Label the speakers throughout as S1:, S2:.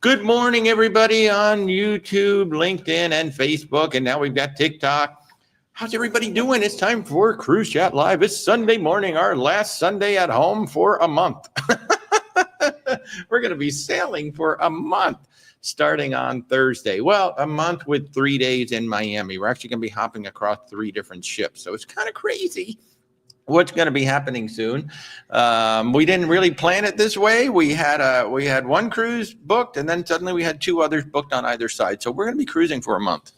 S1: Good morning, everybody on YouTube, LinkedIn, and Facebook. And now we've got TikTok. How's everybody doing? It's time for Cruise Chat Live. It's Sunday morning, our last Sunday at home for a month. We're going to be sailing for a month starting on Thursday. Well, a month with 3 days in Miami. We're actually going to be hopping across 3 different ships. So it's kind of crazy what's going to be happening soon. We didn't really plan it this way. We had one cruise booked, and then suddenly we had 2 others booked on either side. So we're going to be cruising for a month.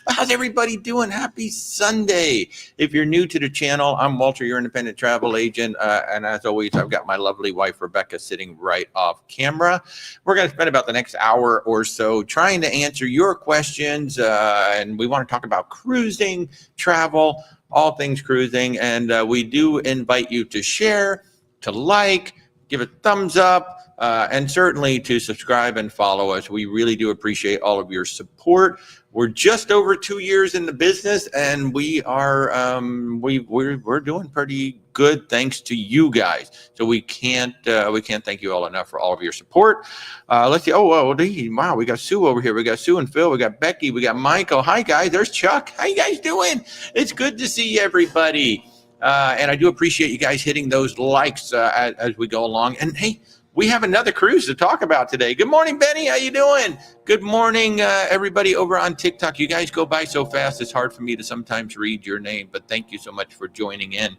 S1: How's everybody doing? Happy Sunday. If you're new to the channel, I'm Walter, your independent travel agent. And as always, I've got my lovely wife, Rebecca, sitting right off camera. We're going to spend about the next hour or so trying to answer your questions. And we want to talk about cruising, travel, all things cruising. And we do invite you to share, to like, give a thumbs up, and certainly to subscribe and follow us. We really do appreciate all of your support. We're just over 2 years in the business, and we are we're doing pretty good thanks to you guys. So we can't thank you all enough for all of your support. Let's see. Wow, we got Sue over here. We got Sue and Phil. We got Becky. We got Michael. Hi guys. There's Chuck. How you guys doing? It's good to see everybody. And I do appreciate you guys hitting those likes as we go along. And hey, we have another cruise to talk about today. Good morning, Benny. How you doing? Good morning, everybody over on TikTok. You guys go by so fast, it's hard for me to sometimes read your name, but thank you so much for joining in.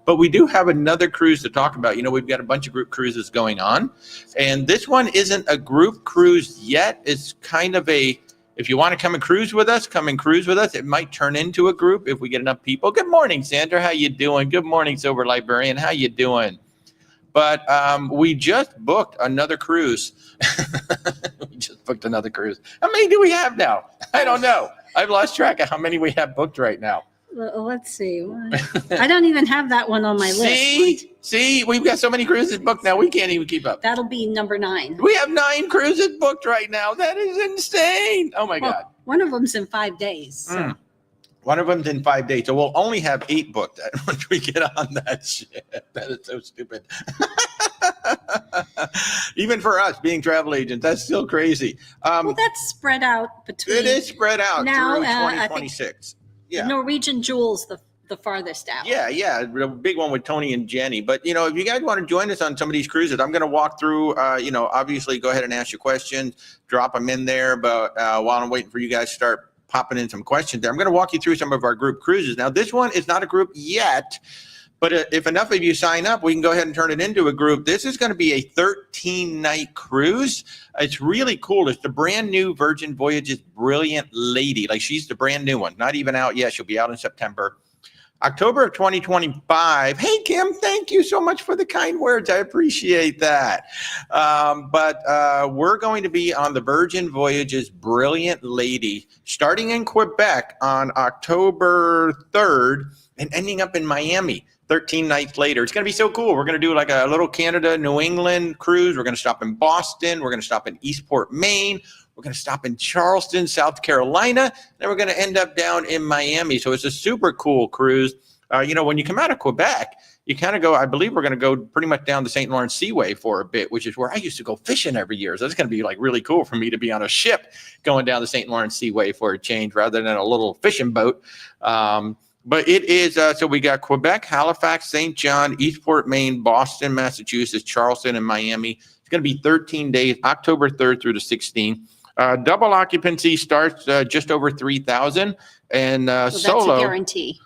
S1: But we do have another cruise to talk about. You know, we've got a bunch of group cruises going on, and this one isn't a group cruise yet. It's kind of a, if you want to come and cruise with us, come and cruise with us. It might turn into a group if we get enough people. Good morning, Sandra. How you doing? Good morning, Silver Librarian. How you doing? But we just booked another cruise. We just booked another cruise. How many do we have now? I don't know. I've lost track of how many we have booked right now.
S2: Well, let's see. I don't even have that one on my list.
S1: See, we've got so many cruises booked now, we can't even keep up.
S2: That'll be number 9.
S1: We have 9 cruises booked right now. That is insane. Oh, my God.
S2: One of them's in 5 days. So.
S1: One of them's in 5 days. So we'll only have 8 booked once we get on that shit. That is so stupid. Even for us being travel agents, that's still crazy.
S2: Well, that's spread out between.
S1: It is spread out
S2: now,
S1: through 2026.
S2: Yeah. Norwegian Jewel's the farthest out.
S1: Yeah, the big one with Tony and Jenny. But, you know, if you guys want to join us on some of these cruises, I'm going to walk through, obviously go ahead and ask your questions, drop them in there. But while I'm waiting for you guys to start popping in some questions there, I'm going to walk you through some of our group cruises. Now, this one is not a group yet, but if enough of you sign up, we can go ahead and turn it into a group. This is going to be a 13-night cruise. It's really cool. It's the brand new Virgin Voyages Brilliant Lady. Like, she's the brand new one. Not even out yet. She'll be out in September. October of 2025. Hey, Kim, thank you so much for the kind words. I appreciate that. But we're going to be on the Virgin Voyages Brilliant Lady starting in Quebec on October 3rd and ending up in Miami 13 nights later. It's going to be so cool. We're going to do like a little Canada, New England cruise. We're going to stop in Boston. We're going to stop in Eastport, Maine. We're going to stop in Charleston, South Carolina. Then we're going to end up down in Miami. So it's a super cool cruise. When you come out of Quebec, you kind of go, I believe we're going to go pretty much down the St. Lawrence Seaway for a bit, which is where I used to go fishing every year. So it's going to be like really cool for me to be on a ship going down the St. Lawrence Seaway for a change rather than a little fishing boat. But it is, so we got Quebec, Halifax, St. John, Eastport, Maine, Boston, Massachusetts, Charleston, and Miami. It's going to be 13 days, October 3rd through the 16th. Double occupancy starts just over 3,000, and solo.
S2: That's a guarantee.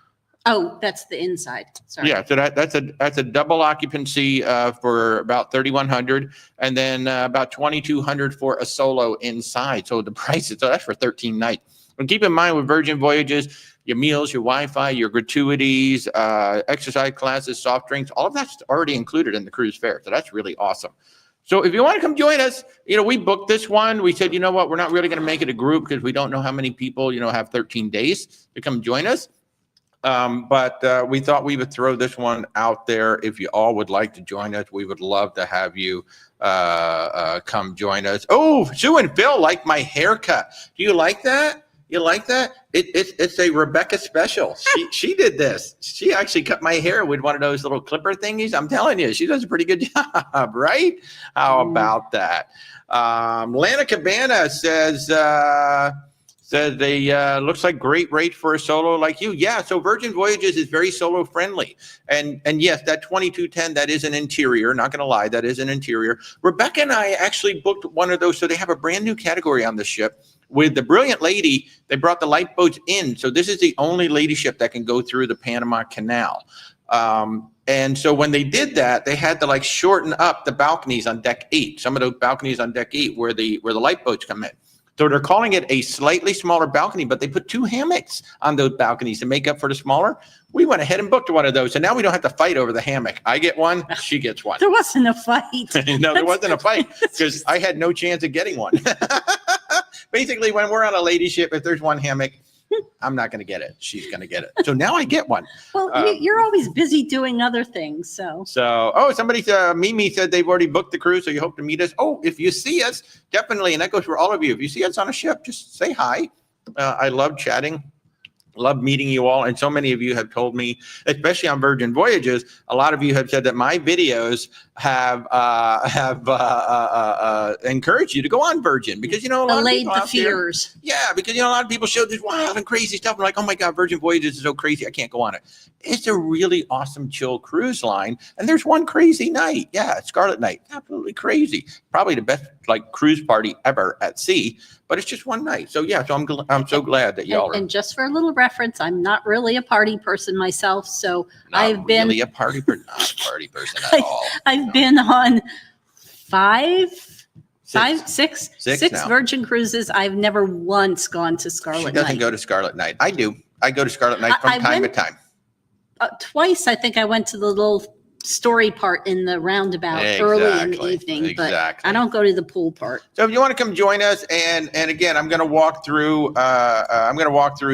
S2: Oh, that's the inside. Sorry.
S1: Yeah, so that's a double occupancy for about 3,100, and then about 2,200 for a solo inside. So the price is, so that's for 13 nights. And keep in mind with Virgin Voyages, your meals, your Wi-Fi, your gratuities, exercise classes, soft drinks, all of that's already included in the cruise fare. So that's really awesome. So if you want to come join us, we booked this one. We said, you know what, we're not really going to make it a group because we don't know how many people, have 13 days to come join us. But we thought we would throw this one out there. If you all would like to join us, we would love to have you come join us. Oh, Sue and Phil like my haircut. Do you like that? You like that? It's a Rebecca special. She did this. She actually cut my hair with one of those little clipper thingies. I'm telling you, she does a pretty good job, right? How about that? Lana Cabana says they looks like great rate for a solo like you. Yeah, so Virgin Voyages is very solo friendly. And yes, that 2210, that is an interior. Not gonna lie, that is an interior. Rebecca and I actually booked one of those. So they have a brand new category on the ship. With the Brilliant Lady, they brought the lifeboats in. So this is the only lady ship that can go through the Panama Canal. And so when they did that, they had to like shorten up the balconies on deck 8. Some of those balconies on deck 8 where the lifeboats come in. So they're calling it a slightly smaller balcony, but they put 2 hammocks on those balconies to make up for the smaller. We went ahead and booked one of those. And now we don't have to fight over the hammock. I get one, she gets one.
S2: There wasn't a fight.
S1: No, there wasn't a fight because I had no chance of getting one. Basically, when we're on a lady ship, if there's one hammock, I'm not going to get it. She's going to get it. So now I get one.
S2: Well, you're always busy doing other things. So,
S1: somebody, Mimi said they've already booked the cruise, so you hope to meet us. Oh, if you see us, definitely. And that goes for all of you. If you see us on a ship, just say hi. I love chatting. Love meeting you all. And so many of you have told me, especially on Virgin Voyages, a lot of you have said that my videos have encouraged you to go on Virgin because, a lot
S2: allayed
S1: of people
S2: the fears.
S1: Yeah, because, a lot of people show this wild and crazy stuff. I'm like, oh my God, Virgin Voyages is so crazy. I can't go on it. It's a really awesome, chill cruise line. And there's one crazy night. Yeah, Scarlet Night. Absolutely crazy. Probably the best cruise party ever at sea. But it's just one night. So yeah, I'm so glad that y'all are.
S2: And just for a little reference, I'm not really a party person myself. So I've been
S1: really a party person, not a party person at all.
S2: I've been on six
S1: now.
S2: Virgin cruises. I've never once gone to Scarlet Night.
S1: She doesn't go to Scarlet Night. I do. I go to Scarlet Night from time to time.
S2: Twice, I think I went to the little story part in the roundabout early in the evening, but I don't go to the pool part.
S1: So if you want to come join us, and again, I'm going to walk through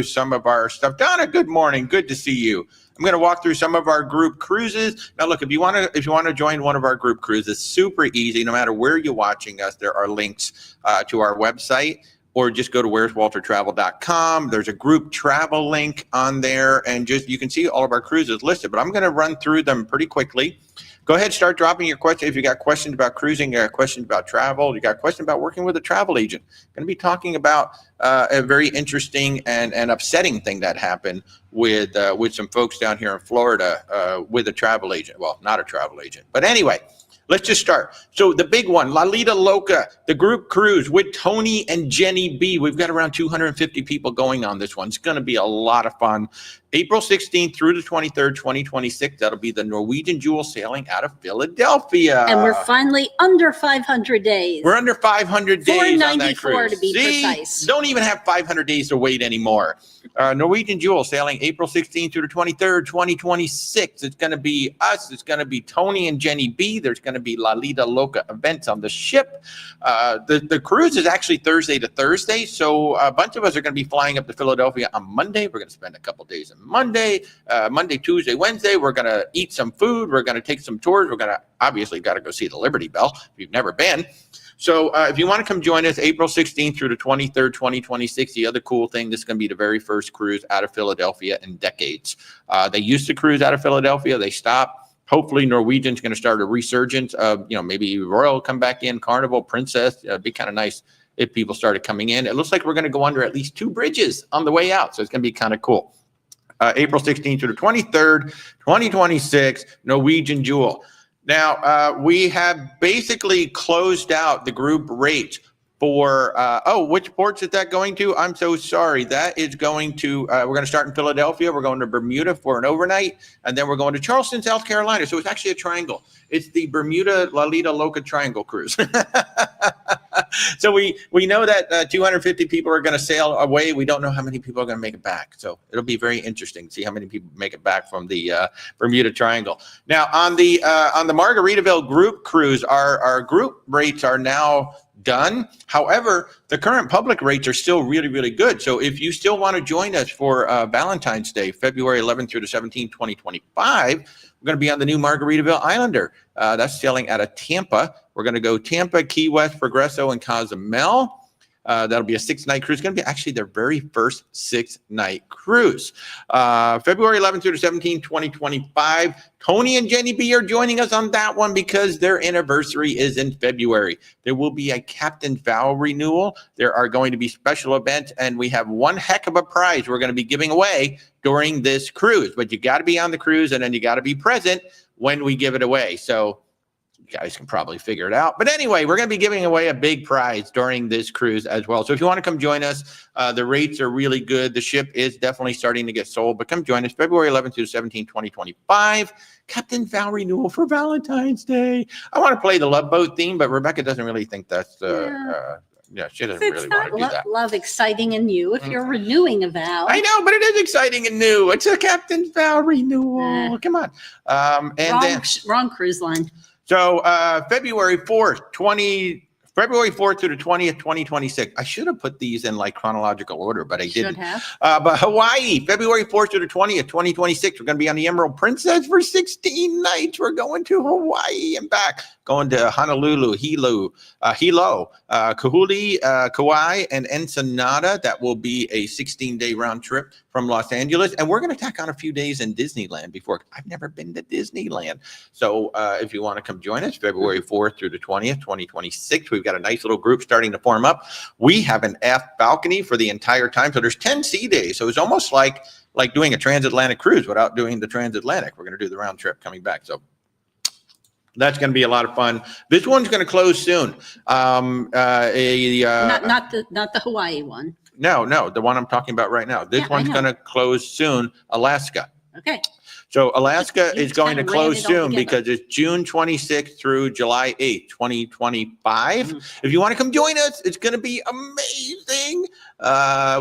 S1: some of our stuff. Donna, good morning. Good to see you. I'm going to walk through some of our group cruises. Now, look, if you want to join one of our group cruises, super easy. No matter where you're watching us, there are links to our website. Or just go to where'swaltertravel.com. There's a group travel link on there, and you can see all of our cruises listed. But I'm going to run through them pretty quickly. Go ahead, start dropping your questions. If you got questions about cruising, you got questions about travel, you got questions about working with a travel agent. I'm going to be talking about a very interesting and upsetting thing that happened with some folks down here in Florida with a travel agent. Well, not a travel agent, but anyway. Let's just start. So the big one, Loca, the group cruise with Tony and Jenny B. We've got around 250 people going on this one. It's going to be a lot of fun. April 16th through the 23rd, 2026. That'll be the Norwegian Jewel sailing out of Philadelphia.
S2: And we're finally under 500 days.
S1: We're under 500 days on that
S2: 494
S1: cruise.
S2: to be precise.
S1: Don't even have 500 days to wait anymore. Norwegian Jewel sailing April 16th through the 23rd, 2026. It's going to be us. It's going to be Tony and Jenny B. There's going to be Loca events on the ship. The cruise is actually Thursday to Thursday. So a bunch of us are going to be flying up to Philadelphia on Monday. We're going to spend a couple days on Monday, Tuesday, Wednesday. We're going to eat some food. We're going to take some tours. We're going to obviously got to go see the Liberty Bell if you've never been. So if you want to come join us, April 16th through the 23rd, 2026, the other cool thing, this is going to be the very first cruise out of Philadelphia in decades. They used to cruise out of Philadelphia. They stopped. Hopefully Norwegian's going to start a resurgence of, maybe Royal come back in, Carnival, Princess. It'd be kind of nice if people started coming in. It looks like we're going to go under at least 2 bridges on the way out. So it's going to be kind of cool. April 16th to the 23rd, 2026, Norwegian Jewel. Now, we have basically closed out the group rates for, which ports is that going to? I'm so sorry. That is going to, we're going to start in Philadelphia. We're going to Bermuda for an overnight, and then we're going to Charleston, South Carolina. So it's actually a triangle. It's the Bermuda Loca Triangle Cruise. So we know that 250 people are going to sail away. We don't know how many people are going to make it back. So it'll be very interesting to see how many people make it back from the Bermuda Triangle. Now on the Margaritaville group cruise, our group rates are now done. However, the current public rates are still really, really good. So if you still want to join us for Valentine's Day, February 11th through the 17th, 2025, we're going to be on the new Margaritaville Islander. That's sailing out of Tampa. We're going to go Tampa, Key West, Progresso, and Cozumel. That'll be a 6-night cruise. It's going to be actually their very first 6-night cruise. February 11th through the 17th, 2025. Tony and Jenny B are joining us on that one because their anniversary is in February. There will be a Captain Vow renewal. There are going to be special events, and we have one heck of a prize we're going to be giving away during this cruise. But you got to be on the cruise, and then you got to be present when we give it away. So you guys can probably figure it out. But anyway, we're going to be giving away a big prize during this cruise as well. So if you want to come join us, the rates are really good. The ship is definitely starting to get sold, but come join us February 11th through 17th, 2025. Captain Vow renewal for Valentine's Day. I want to play the Love Boat theme, but Rebecca doesn't really think that's she doesn't really want to do that.
S2: Love exciting and new if you're renewing a vow.
S1: I know, but it is exciting and new. It's a Captain Vow renewal. Come on.
S2: Wrong cruise line.
S1: So February 4th through the 20th, 2026. I should have put these in like chronological order, but I didn't.
S2: Should have.
S1: But Hawaii, February 4th through the 20th, 2026. We're going to be on the Emerald Princess for 16 nights. We're going to Hawaii and back. Going to Honolulu, Hilo, Kahului, Kauai, and Ensenada. That will be a 16-day round trip from Los Angeles. And we're going to tack on a few days in Disneyland before. I've never been to Disneyland. So if you want to come join us, February 4th through the 20th, 2026, we've got a nice little group starting to form up. We have an aft balcony for the entire time. So there's 10 sea days. So it's almost like doing a transatlantic cruise without doing the transatlantic. We're going to do the round trip coming back. So that's going to be a lot of fun. This one's going to close soon.
S2: Not the Hawaii one.
S1: No, the one I'm talking about right now. This one's going to close soon. Alaska.
S2: Okay.
S1: So Alaska is going to close soon because it's June 26th through July 8th, 2025. If you want to come join us, it's going to be amazing.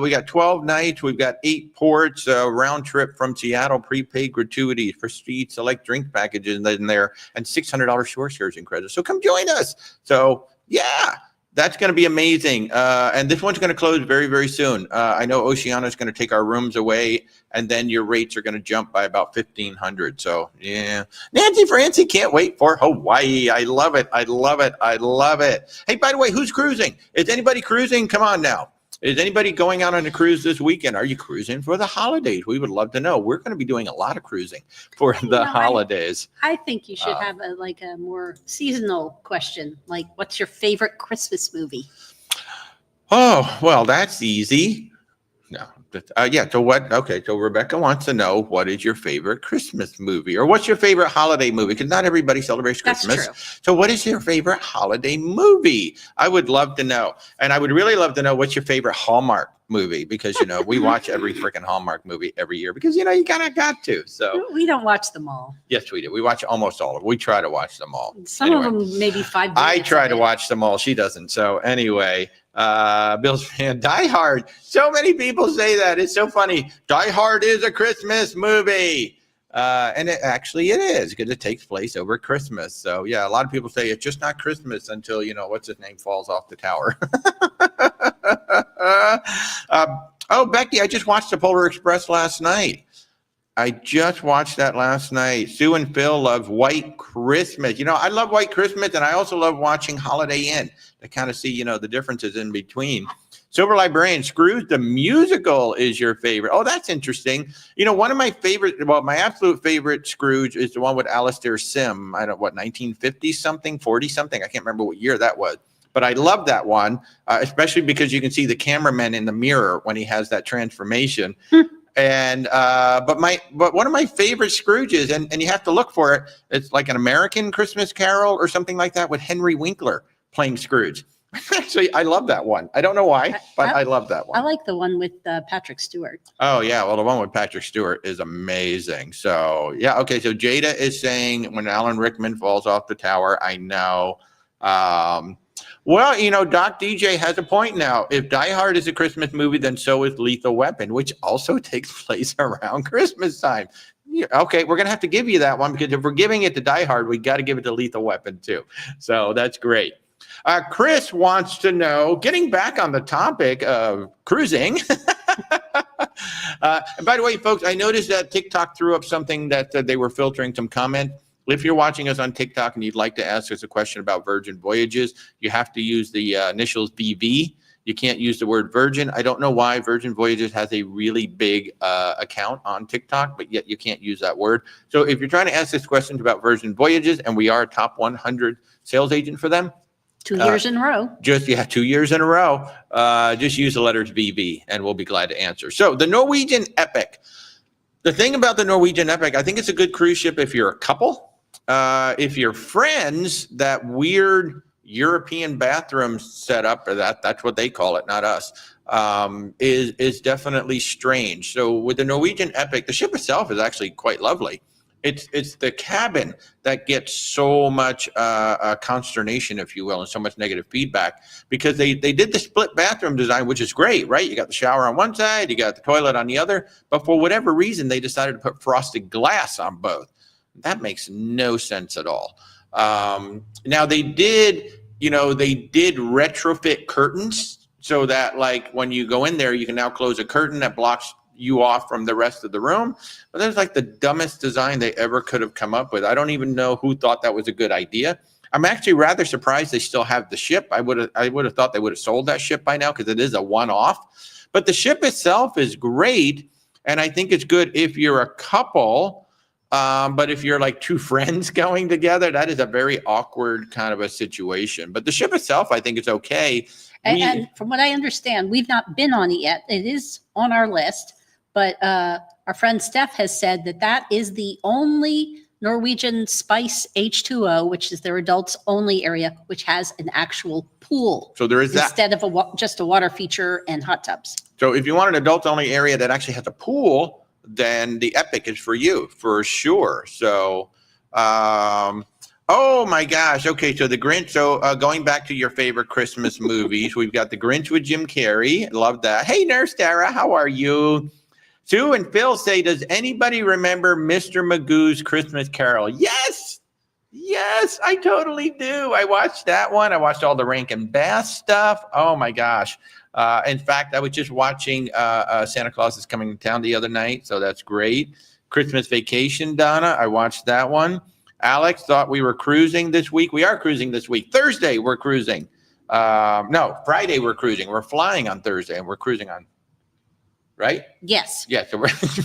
S1: We got 12 nights. We've got 8 ports, round trip from Seattle, prepaid gratuities, prestige select drink packages in there, and $600 shore excursion credits. So come join us. So yeah. That's going to be amazing. And this one's going to close very, very soon. I know Oceania is going to take our rooms away, and then your rates are going to jump by about $1,500. So, yeah. Nancy Francie can't wait for Hawaii. I love it. I love it. I love it. Hey, by the way, who's cruising? Is anybody cruising? Come on now. Is anybody going out on a cruise this weekend? Are you cruising for the holidays? We would love to know. We're going to be doing a lot of cruising for the holidays.
S2: I think you should have a more seasonal question. Like, what's your favorite Christmas movie?
S1: Oh, well, that's easy. No. So what? Okay. So Rebecca wants to know, what is your favorite Christmas movie, or what's your favorite holiday movie? Because not everybody celebrates Christmas.
S2: That's true.
S1: So what is your favorite holiday movie? I would love to know. And I would really love to know what's your favorite Hallmark movie, because, we watch every freaking Hallmark movie every year because, you kind of got to. So
S2: we don't watch them all.
S1: Yes, we do. We watch almost all of them. We try to watch them all.
S2: Some of them, maybe 5 minutes.
S1: I try to watch them all. She doesn't. So anyway, Bill's fan, Die Hard. So many people say that. It's so funny. Die Hard is a Christmas movie. And it is, because it takes place over Christmas. So yeah, a lot of people say it's just not Christmas until, what's his name falls off the tower. Becky, I just watched the Polar Express last night. I just watched that last night. Sue and Phil love White Christmas. I love White Christmas, and I also love watching Holiday Inn to kind of see, the differences in between. Silver Librarian, Scrooge the musical is your favorite. Oh, that's interesting. One of my favorite, my absolute favorite Scrooge is the one with Alastair Sim. 1950 something, 40 something. I can't remember what year that was. But I love that one, especially because you can see the cameraman in the mirror when he has that transformation. And but one of my favorite Scrooges, and you have to look for it. It's like An American Christmas Carol or something like that with Henry Winkler playing Scrooge. Actually, I love that one. I don't know why, but I love that one.
S2: I like the one with Patrick Stewart.
S1: Oh, yeah. Well, the one with Patrick Stewart is amazing. So, yeah. Okay. So Jada is saying when Alan Rickman falls off the tower, I know. Well, Doc DJ has a point now. If Die Hard is a Christmas movie, then so is Lethal Weapon, which also takes place around Christmas time. Yeah, okay, we're going to have to give you that one, because if we're giving it to Die Hard, we got to give it to Lethal Weapon too. So that's great. Chris wants to know, getting back on the topic of cruising. And by the way, folks, I noticed that TikTok threw up something that they were filtering some comment. If you're watching us on TikTok and you'd like to ask us a question about Virgin Voyages, you have to use the initials VV You can't use the word Virgin. I don't know why Virgin Voyages has a really big account on TikTok, but yet you can't use that word. So if you're trying to ask us questions about Virgin Voyages, and we are a top 100 sales agent for them,
S2: 2 years in a row.
S1: 2 years in a row. Just use the letters VV, and we'll be glad to answer. So the Norwegian Epic. The thing about the Norwegian Epic, I think it's a good cruise ship if you're a couple. If you're friends, that weird European bathroom setup, or that's what they call it, not us, is definitely strange. So with the Norwegian Epic, the ship itself is actually quite lovely. It's the cabin that gets so much consternation, if you will, and so much negative feedback, because they did the split bathroom design, which is great, right? You got the shower on one side, you got the toilet on the other, but for whatever reason, they decided to put frosted glass on both. That makes no sense at all. Now they did retrofit curtains so that, like, when you go in there, you can now close a curtain that blocks you off from the rest of the room. But that's like the dumbest design they ever could have come up with. I don't even know who thought that was a good idea. I'm actually rather surprised they still have the ship. I would have thought they would have sold that ship by now, because it is a one-off. But the ship itself is great, and I think it's good if you're a couple. But if you're like two friends going together, that is a very awkward kind of a situation. But the ship itself, I think, is okay.
S2: And from what I understand, we've not been on it yet. It is on our list. But our friend Stef has said that is the only Norwegian Spice H2O, which is their adults only area, which has an actual pool.
S1: So there is that.
S2: Instead of just a water feature and hot tubs.
S1: So if you want an adults only area that actually has a pool, then the Epic is for you, for sure. So, oh my gosh. Okay, so the Grinch. So going back to your favorite Christmas movies, we've got the Grinch with Jim Carrey. Love that. Hey, Nurse Tara, how are you? Sue and Phil say, does anybody remember Mr. Magoo's Christmas Carol? Yes. Yes, I totally do. I watched that one. I watched all the Rankin Bass stuff. Oh my gosh. In fact, I was just watching Santa Claus is Coming to Town the other night, so that's great. Christmas Vacation, Donna, I watched that one. Alex thought we were cruising this week. We are cruising this week. Thursday, we're cruising. No, Friday, we're cruising. We're flying on Thursday, and we're cruising on, right?
S2: Yes.
S1: Yeah, so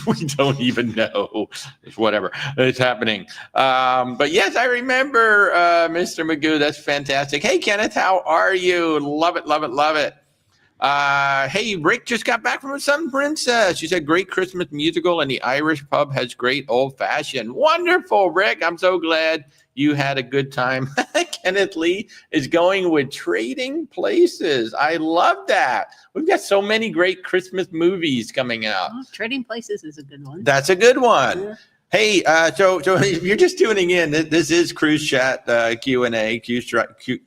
S1: we don't even know. It's whatever. It's happening. But yes, I remember Mr. Magoo. That's fantastic. Hey, Kenneth, how are you? Love it, love it, love it. Hey, Rick just got back from Sun Princess. She said, great Christmas musical, and the Irish pub has great old fashioned. Wonderful, Rick. I'm so glad you had a good time. Kenneth Lee is going with Trading Places. I love that. We've got so many great Christmas movies coming out.
S2: Oh, Trading Places is a good one.
S1: That's a good one. Yeah. Hey, so if you're just tuning in, this is Cruise Chat Q&A,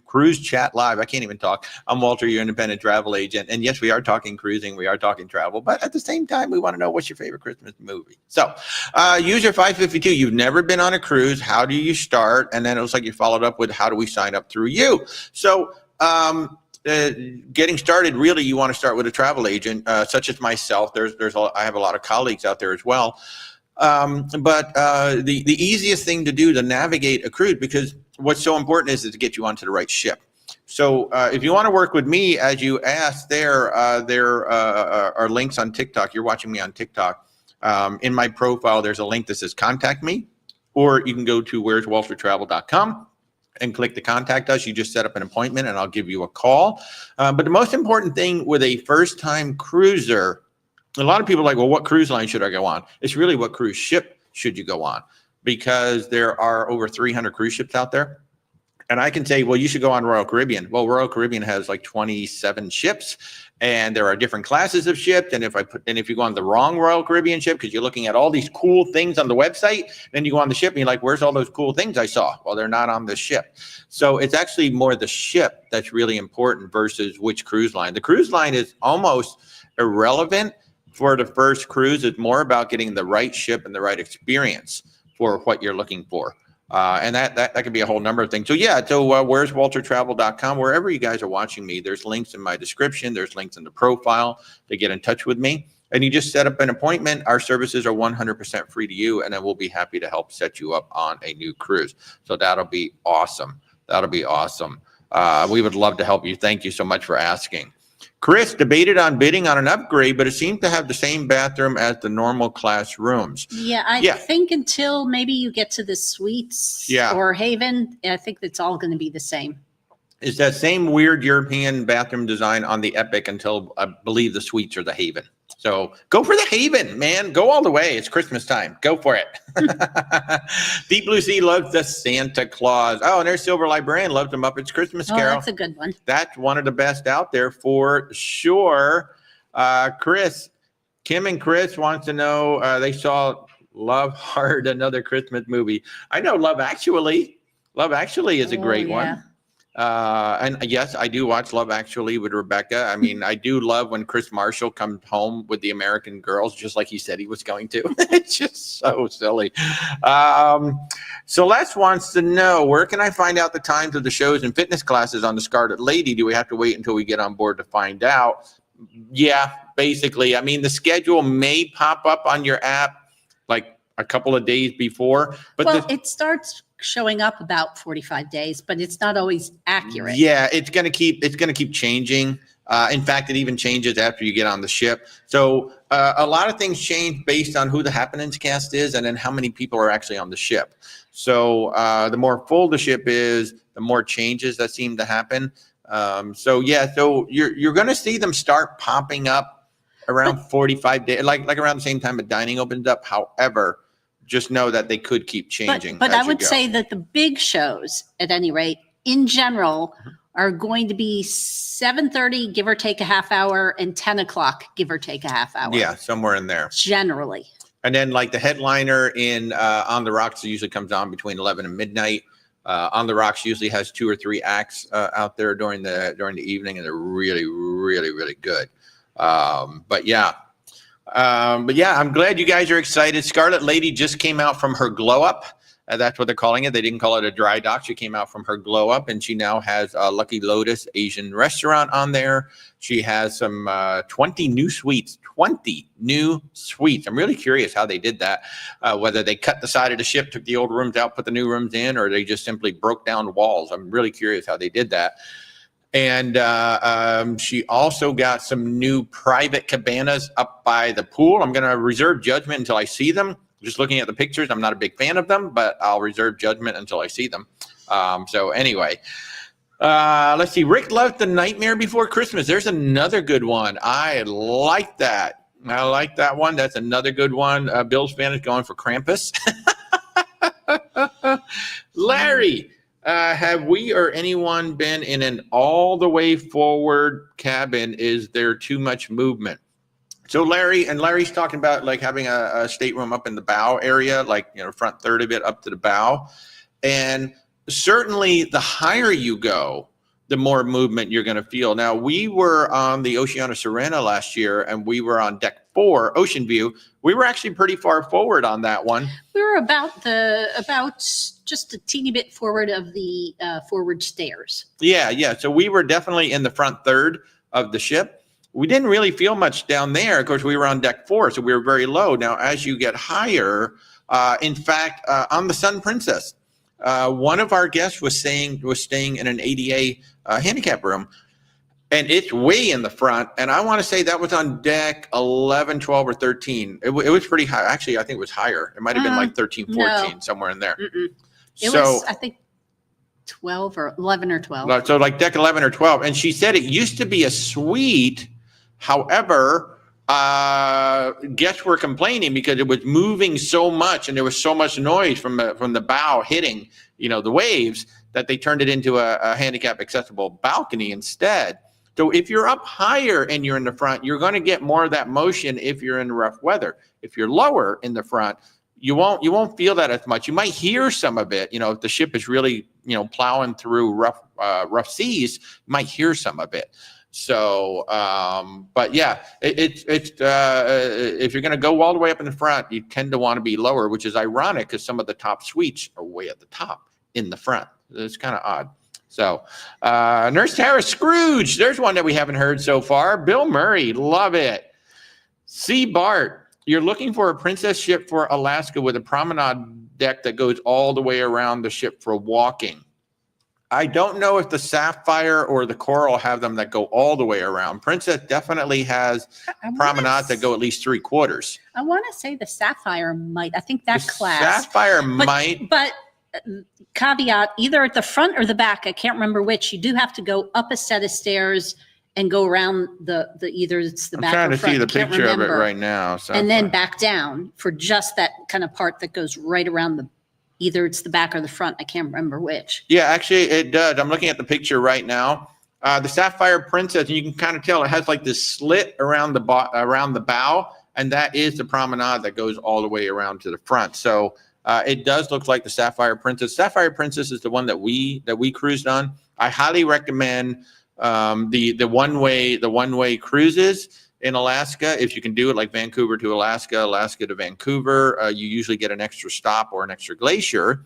S1: Cruise Chat Live. I can't even talk. I'm Walter, your independent travel agent. And yes, we are talking cruising. We are talking travel. But at the same time, we want to know what's your favorite Christmas movie. So user 552, you've never been on a cruise. How do you start? And then it looks like you followed up with how do we sign up through you? So getting started, really, you want to start with a travel agent, such as myself. I have a lot of colleagues out there as well. But the easiest thing to do to navigate a cruise, because what's so important is to get you onto the right ship. So if you want to work with me, as you asked, there are links on TikTok. You're watching me on TikTok. In my profile, there's a link that says contact me, or you can go to where'swaltertravel.com and click to contact us. You just set up an appointment and I'll give you a call. But the most important thing with a first-time cruiser, a lot of people are like, well, what cruise line should I go on? It's really what cruise ship should you go on? Because there are over 300 cruise ships out there. And I can say, well, you should go on Royal Caribbean. Well, Royal Caribbean has like 27 ships, and there are different classes of ships. And if you go on the wrong Royal Caribbean ship, because you're looking at all these cool things on the website, then you go on the ship and you're like, where's all those cool things I saw? Well, they're not on the ship. So it's actually more the ship that's really important versus which cruise line. The cruise line is almost irrelevant for the first cruise. It's more about getting the right ship and the right experience for what you're looking for. And that could be a whole number of things. So yeah, so where's waltertravel.com, wherever you guys are watching me, there's links in my description. There's links in the profile to get in touch with me. And you just set up an appointment. Our services are 100% free to you, and then we'll be happy to help set you up on a new cruise. So that'll be awesome. That'll be awesome. We would love to help you. Thank you so much for asking. Chris debated on bidding on an upgrade, but it seemed to have the same bathroom as the normal class rooms.
S2: Yeah, I think until maybe you get to the suites or Haven, I think it's all going to be the same.
S1: It's that same weird European bathroom design on the Epic until I believe the suites are the Haven. So go for the Haven, man. Go all the way. It's Christmas time. Go for it. Deep Blue Sea loves the Santa Claus. Oh, and there's Silver Librarian loves the Muppets Christmas Carol.
S2: Oh, that's a good one.
S1: That's one of the best out there for sure. Kim and Chris wants to know, they saw Love Hard, another Christmas movie. I know Love Actually. Love Actually is a great one. And yes, I do watch Love Actually with Rebecca. I mean, I do love when Chris Marshall comes home with the American Girls, just like he said he was going to. It's just so silly. Celeste wants to know, where can I find out the times of the shows and fitness classes on the Scarlet Lady? Do we have to wait until we get on board to find out? Yeah, basically. I mean, the schedule may pop up on your app like a couple of days before, but
S2: it starts showing up about 45 days, but it's not always accurate.
S1: Yeah, it's going to keep changing. In fact, it even changes after you get on the ship. So a lot of things change based on who the happenings cast is and then how many people are actually on the ship. So the more full the ship is, the more changes that seem to happen. So you're going to see them start popping up around 45 days, like around the same time that dining opens up. However, just know that they could keep changing.
S2: But I would say that the big shows, at any rate, in general, are going to be 7:30, give or take a half hour, and 10 o'clock, give or take a half hour.
S1: Yeah, somewhere in there.
S2: Generally.
S1: And then like the headliner in On the Rocks usually comes on between 11 and midnight. On the Rocks usually has 2 or 3 acts out there during the evening, and they're really, really, really good. But yeah, I'm glad you guys are excited. Scarlet Lady just came out from her glow up. That's what they're calling it. They didn't call it a dry dock. She came out from her glow up, and she now has a Lucky Lotus Asian restaurant on there. She has some 20 new suites. 20 new suites. I'm really curious how they did that. Whether they cut the side of the ship, took the old rooms out, put the new rooms in, or they just simply broke down walls. I'm really curious how they did that. And she also got some new private cabanas up by the pool. I'm going to reserve judgment until I see them. Just looking at the pictures, I'm not a big fan of them, but I'll reserve judgment until I see them. So anyway, let's see. Rick loved The Nightmare Before Christmas. There's another good one. I like that. I like that one. That's another good one. Bill's fan is going for Krampus. Larry, have we or anyone been in an all the way forward cabin? Is there too much movement? So Larry's talking about like having a stateroom up in the bow area, like, front third of it up to the bow. And certainly the higher you go, the more movement you're going to feel. Now, we were on the Oceana Serena last year, and we were on deck 4, Ocean View. We were actually pretty far forward on that one.
S2: We were about just a teeny bit forward of the forward stairs.
S1: Yeah. So we were definitely in the front third of the ship. We didn't really feel much down there. Of course, we were on deck 4, so we were very low. Now, as you get higher, in fact, on the Sun Princess, one of our guests was staying in an ADA handicap room, and it's way in the front. And I want to say that was on deck 11, 12, or 13. It was pretty high. Actually, I think it was higher. It might have been like 13, 14, somewhere in there.
S2: It was, I think, 12 or 11 or 12.
S1: So like deck 11 or 12. And she said it used to be a suite. However, guests were complaining because it was moving so much and there was so much noise from the bow hitting, the waves, that they turned it into a handicap accessible balcony instead. So if you're up higher and you're in the front, you're going to get more of that motion if you're in rough weather. If you're lower in the front, you won't feel that as much. You might hear some of it. If the ship is really, plowing through rough seas, you might hear some of it. So, but yeah, it's if you're going to go all the way up in the front, you tend to want to be lower, which is ironic because some of the top suites are way at the top in the front. It's kind of odd. So, Nurse Tara Scrooge, there's one that we haven't heard so far. Bill Murray, love it. C. Bart, you're looking for a princess ship for Alaska with a promenade deck that goes all the way around the ship for walking. I don't know if the Sapphire or the Coral have them that go all the way around. Princess definitely has promenades that go at least 3/4.
S2: I want to say the Sapphire might. I think that
S1: The
S2: class.
S1: Sapphire might.
S2: But caveat, either at the front or the back, I can't remember which. You do have to go up a set of stairs and go around the either it's the
S1: I'm
S2: back
S1: trying
S2: or
S1: to
S2: front.
S1: see the
S2: I can't
S1: picture of it
S2: remember.
S1: right now.
S2: And then back down for just that kind of part that goes right around the, either it's the back or the front. I can't remember which.
S1: Yeah, actually it does. I'm looking at the picture right now. The Sapphire Princess, and you can kind of tell it has like this slit around the bow, and that is the promenade that goes all the way around to the front. So it does look like the Sapphire Princess. Sapphire Princess is the one that we cruised on. I highly recommend the one-way cruises in Alaska. If you can do it like Vancouver to Alaska, Alaska to Vancouver, you usually get an extra stop or an extra glacier,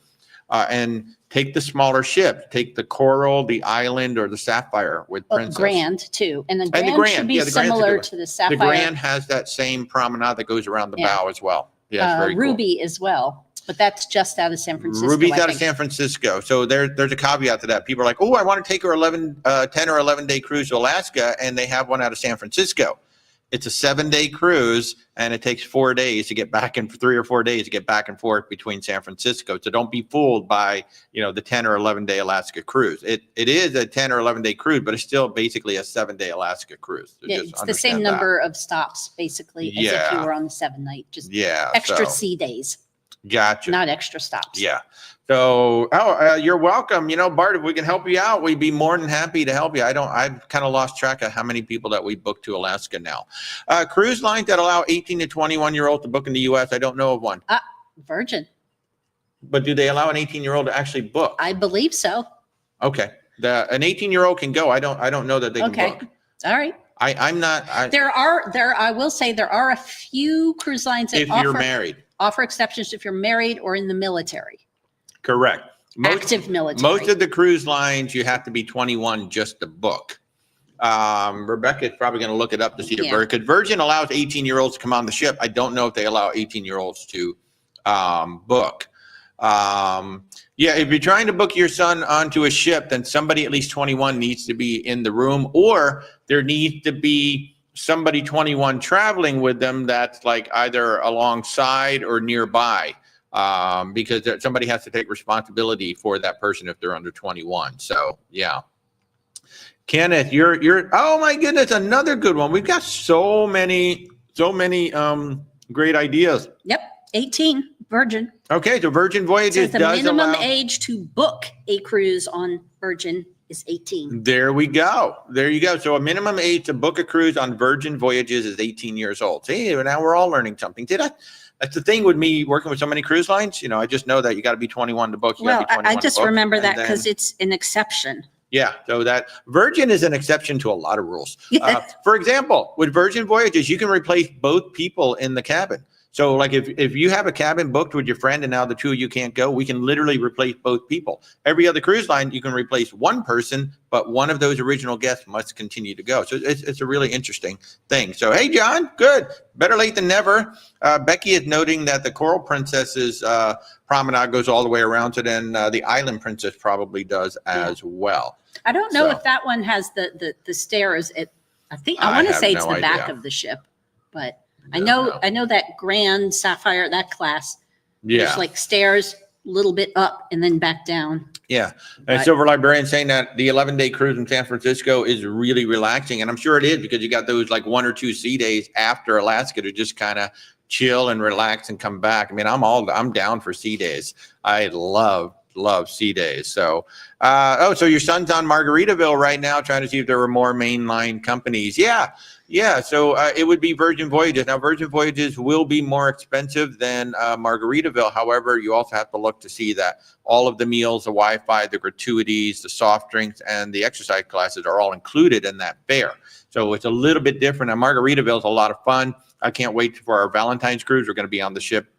S1: and take the smaller ship. Take the Coral, the Island, or the Sapphire with Princess.
S2: Grand too, and the Grand, should be
S1: yeah, the Grand's a good
S2: similar
S1: one.
S2: to the Sapphire.
S1: The Grand has that same promenade that goes around the bow as well. Yeah, it's very cool.
S2: Ruby as well. But that's just out of San Francisco.
S1: Ruby's out of San Francisco. So there's a caveat to that. People are like, oh, I want to take her 10 or 11 day cruise to Alaska, and they have one out of San Francisco. It's a 7-day cruise, and it takes 4 days to get back, and 3 or 4 days to get back and forth between San Francisco. So don't be fooled by, the 10 or 11 day Alaska cruise. It is a 10 or 11 day cruise, but it's still basically a 7-day Alaska cruise. So
S2: yeah, it's the same number of stops basically as if you were on the 7-night, just extra sea days.
S1: Gotcha.
S2: Not extra stops.
S1: Yeah. So, you're welcome. Bart, if we can help you out, we'd be more than happy to help you. I've kind of lost track of how many people that we booked to Alaska now. Cruise lines that allow 18 to 21-year-old to book in the U.S. I don't know of one.
S2: Virgin.
S1: But do they allow an 18-year-old to actually book?
S2: I believe so.
S1: Okay. An 18-year-old can go. I don't know that they can book.
S2: All right.
S1: I'm not.
S2: I will say there are a few cruise lines that
S1: you're married.
S2: Offer exceptions if you're married or in the military.
S1: Correct.
S2: Active military.
S1: Most of the cruise lines, you have to be 21 just to book. Rebecca's probably going to look it up to see because Virgin allows 18-year-olds to come on the ship. I don't know if they allow 18-year-olds to book. If you're trying to book your son onto a ship, then somebody at least 21 needs to be in the room, or there needs to be somebody 21 traveling with them that's like either alongside or nearby, because somebody has to take responsibility for that person if they're under 21. So yeah. Kenneth, you're oh my goodness, another good one. We've got so many great ideas.
S2: Yep. 18 Virgin.
S1: Okay, so Virgin Voyages
S2: the minimum age to book a cruise on Virgin is 18.
S1: There we go. There you go. So a minimum age to book a cruise on Virgin Voyages is 18 years old. See, now we're all learning something. That's the thing with me working with so many cruise lines. I just know that you got to be 21 to book.
S2: I just remember that because it's an exception.
S1: Yeah, so that Virgin is an exception to a lot of rules. For example, with Virgin Voyages, you can replace both people in the cabin. So like if you have a cabin booked with your friend and now the two of you can't go, we can literally replace both people. Every other cruise line, you can replace one person, but one of those original guests must continue to go. So it's a really interesting thing. So, hey, John, good. Better late than never. Becky is noting that the Coral Princess's promenade goes all the way around. So then the Island Princess probably does as well.
S2: I don't know if that one has the stairs. I want to say it's the back of the ship, but I know that Grand Sapphire, that class, there's like stairs a little bit up and then back down.
S1: Yeah. And Silver Librarian saying that the 11-day cruise in San Francisco is really relaxing. And I'm sure it is because you got those like 1 or 2 sea days after Alaska to just kind of chill and relax and come back. I mean, I'm down for sea days. I love sea days. So, so your son's on Margaritaville right now trying to see if there were more mainline companies. Yeah. So it would be Virgin Voyages. Now, Virgin Voyages will be more expensive than Margaritaville. However, you also have to look to see that all of the meals, the Wi-Fi, the gratuities, the soft drinks, and the exercise classes are all included in that fare. So it's a little bit different. And Margaritaville is a lot of fun. I can't wait for our Valentine's cruise. We're going to be on the ship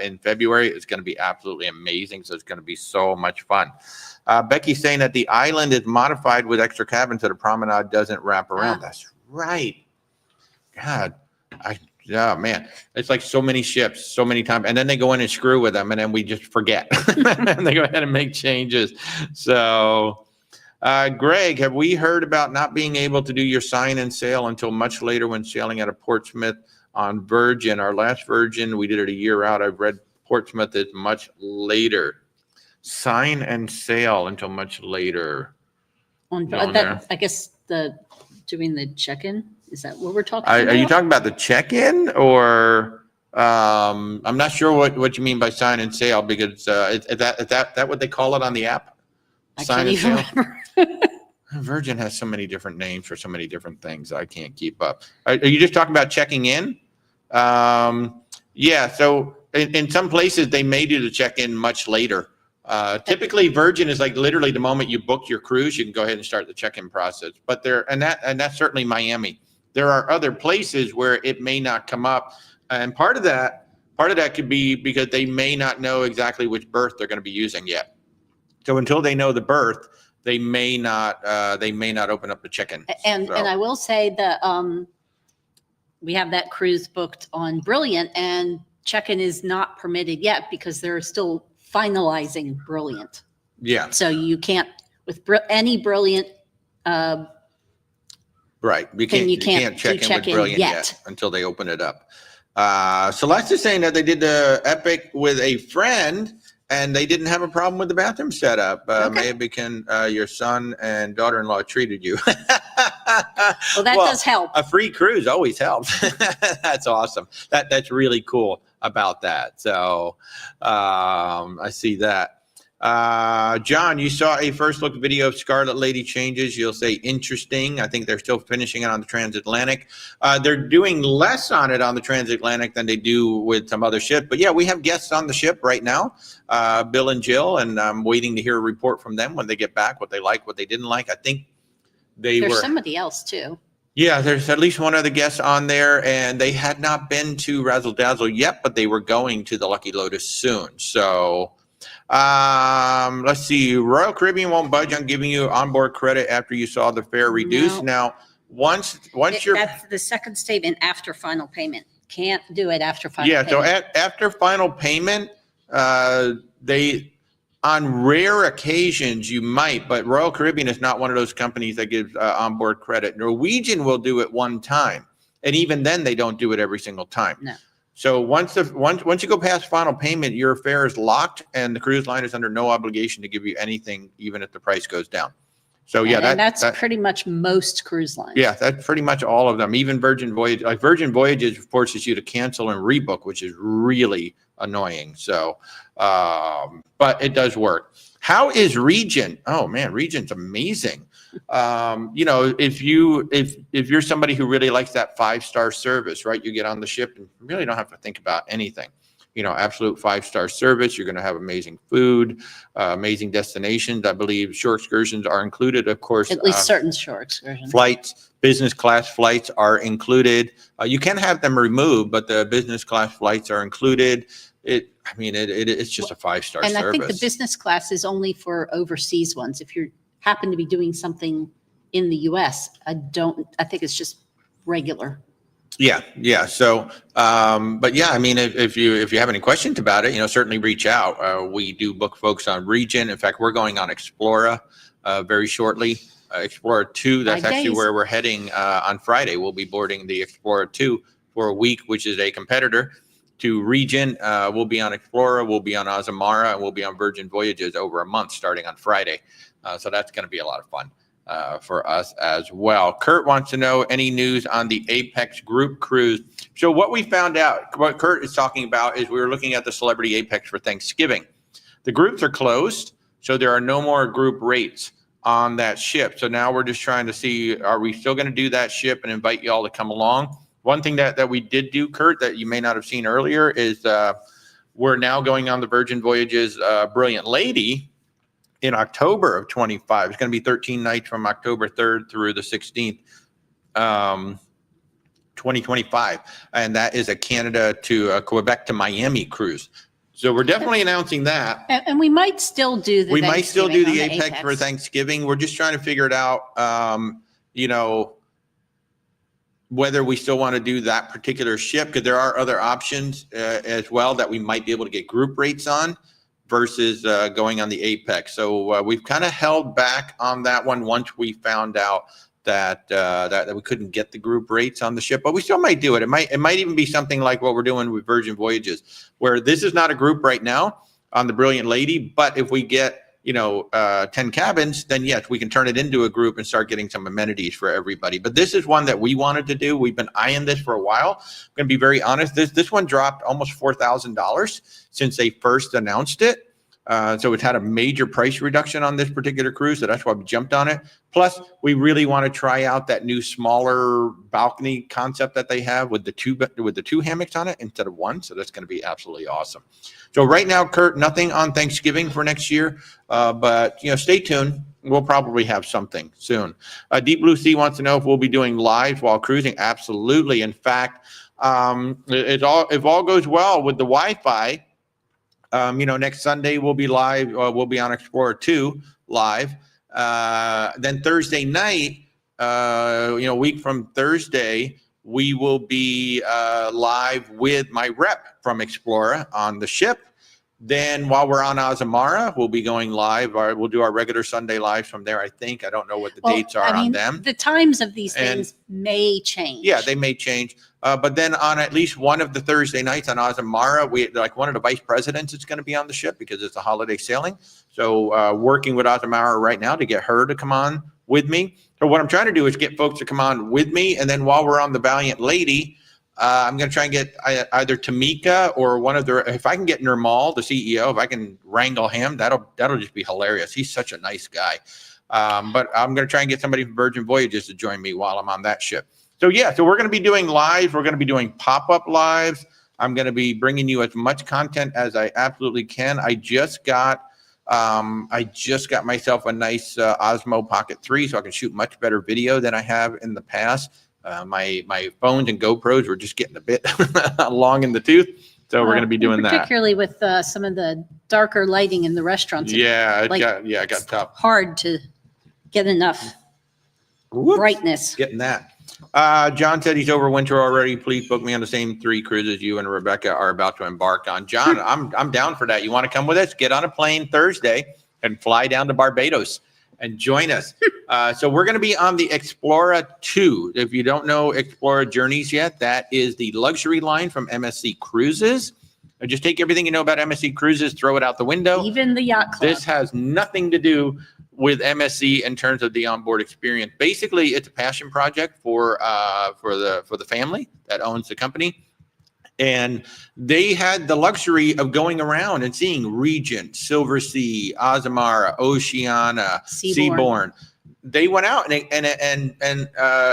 S1: in February. It's going to be absolutely amazing. So it's going to be so much fun. Becky's saying that the island is modified with extra cabins so the promenade doesn't wrap around. That's right. God, man, it's like so many ships, so many times, and then they go in and screw with them, and then we just forget, and they go ahead and make changes. So Greg, have we heard about not being able to do your sign and sail until much later when sailing out of Portsmouth on Virgin? Our last Virgin, we did it a year out. I've read Portsmouth is much later. Sign and sail until much later.
S2: I guess doing the check-in, is that what we're talking about?
S1: Are you talking about the check-in, or I'm not sure what you mean by sign and sail, because is that what they call it on the app? Sign and sail. Virgin has so many different names for so many different things. I can't keep up. Are you just talking about checking in? Yeah. So in some places they may do the check-in much later. Typically Virgin is like literally the moment you book your cruise, you can go ahead and start the check-in process. But that's certainly Miami. There are other places where it may not come up, and part of that could be because they may not know exactly which berth they're going to be using yet. So until they know the berth, they may not open up the check-in.
S2: And I will say that we have that cruise booked on Brilliant, and check-in is not permitted yet because they're still finalizing Brilliant.
S1: Yeah. So
S2: you can't with any Brilliant.
S1: Right. You can't check in with Brilliant yet until they open it up. Celeste is saying that they did the Epic with a friend and they didn't have a problem with the bathroom setup. Maybe your son and daughter-in-law treated you.
S2: Well, that does help.
S1: A free cruise always helps. That's awesome. That's really cool about that. So I see that. John, you saw a first look video of Scarlet Lady changes. You'll say interesting. I think they're still finishing it on the transatlantic. They're doing less on it on the transatlantic than they do with some other ships. But yeah, we have guests on the ship right now, Bill and Jill, and I'm waiting to hear a report from them when they get back, what they like, what they didn't like. I think there's
S2: somebody else too.
S1: Yeah, there's at least one other guest on there, and they had not been to Razzle Dazzle yet, but they were going to the Lucky Lotus soon. So let's see. Royal Caribbean won't budge on giving you onboard credit after you saw the fare reduced.
S2: No.
S1: Now, once you're
S2: that's the second statement after final payment. Can't do it after final payment.
S1: So after final payment, they on rare occasions you might, but Royal Caribbean is not one of those companies that gives onboard credit. Norwegian will do it one time, and even then they don't do it every single time.
S2: No.
S1: So once you go past final payment, your fare is locked, and the cruise line is under no obligation to give you anything, even if the price goes down. So yeah,
S2: that's pretty much most cruise lines.
S1: Yeah, that's pretty much all of them. Even Virgin Voyage, like Virgin Voyages, forces you to cancel and rebook, which is really annoying. So, but it does work. How is Regent? Oh man, Regent's amazing. If you're somebody who really likes that 5-star service, right? You get on the ship and really don't have to think about anything. Absolute 5-star service. You're going to have amazing food, amazing destinations. I believe shore excursions are included, of course.
S2: At least certain shore excursions.
S1: Flights, business class flights are included. You can have them removed, but the business class flights are included. It's just a 5-star service.
S2: And I think the business class is only for overseas ones. If you happen to be doing something in the U.S., I think it's just regular.
S1: Yeah. So, but yeah, if you have any questions about it, certainly reach out. We do book folks on Regent. In fact, we're going on Explora very shortly. Explorer 2, that's actually where we're heading on Friday. We'll be boarding the Explorer 2 for a week, which is a competitor to Regent. We'll be on Explorer, we'll be on Azamara, and we'll be on Virgin Voyages over a month starting on Friday. So that's going to be a lot of fun for us as well. Kurt wants to know any news on the Apex group cruise. So what we found out, what Kurt is talking about, is we were looking at the Celebrity Apex for Thanksgiving. The groups are closed, so there are no more group rates on that ship. So now we're just trying to see, are we still going to do that ship and invite you all to come along? One thing that we did do, Kurt, that you may not have seen earlier is we're now going on the Virgin Voyages Brilliant Lady in October of 25. It's going to be 13 nights from October 3rd through the 16th, 2025. And that is a Canada to Quebec to Miami cruise. So we're definitely announcing that.
S2: And we might still do the
S1: Apex for Thanksgiving. We're just trying to figure it out, whether we still want to do that particular ship, because there are other options as well that we might be able to get group rates on versus going on the Apex. So we've kind of held back on that one once we found out that we couldn't get the group rates on the ship, but we still might do it. It might even be something like what we're doing with Virgin Voyages, where this is not a group right now on the Brilliant Lady, but if we get 10 cabins, then yes, we can turn it into a group and start getting some amenities for everybody. But this is one that we wanted to do. We've been eyeing this for a while. I'm going to be very honest. This one dropped almost $4,000 since they first announced it. So it's had a major price reduction on this particular cruise, so that's why we jumped on it. Plus, we really want to try out that new smaller balcony concept that they have with the two hammocks on it instead of one. So that's going to be absolutely awesome. So right now, Kurt, nothing on Thanksgiving for next year, but stay tuned. We'll probably have something soon. Deep Blue Sea wants to know if we'll be doing lives while cruising. Absolutely. In fact, if all goes well with the Wi-Fi. Next Sunday we'll be live. We'll be on Explorer 2 live. Then Thursday night, a week from Thursday, we will be live with my rep from Explorer on the ship. Then while we're on Azamara, we'll be going live. We'll do our regular Sunday lives from there, I think. I don't know what the dates are on them.
S2: The times of these things may change.
S1: Yeah, they may change. But then on at least one of the Thursday nights on Azamara, one of the vice presidents is going to be on the ship because it's a holiday sailing. So working with Azamara right now to get her to come on with me. So what I'm trying to do is get folks to come on with me. And then while we're on the Valiant Lady, I'm going to try and get either Tamika or if I can get Nirmal, the CEO, if I can wrangle him, that'll just be hilarious. He's such a nice guy. But I'm going to try and get somebody from Virgin Voyages to join me while I'm on that ship. So we're going to be doing lives. We're going to be doing pop-up lives. I'm going to be bringing you as much content as I absolutely can. I just got myself a nice Osmo Pocket 3, so I can shoot much better video than I have in the past. My phones and GoPros were just getting a bit long in the tooth, so we're going to be doing
S2: particularly with some of the darker lighting in the restaurants.
S1: Yeah, it got tough.
S2: Hard to get enough brightness.
S1: Getting that. John said he's over winter already. Please book me on the same 3 cruises you and Rebecca are about to embark on. John, I'm down for that. You want to come with us? Get on a plane Thursday and fly down to Barbados and join us. So we're going to be on the Explorer 2. If you don't know Explorer Journeys yet, that is the luxury line from MSC Cruises. Just take everything you know about MSC Cruises, throw it out the window.
S2: Even the yacht club.
S1: This has nothing to do with MSC in terms of the onboard experience. Basically, it's a passion project for the family that owns the company. And they had the luxury of going around and seeing Regent, Silver Sea, Azamara, Oceana, Seabourn. They went out and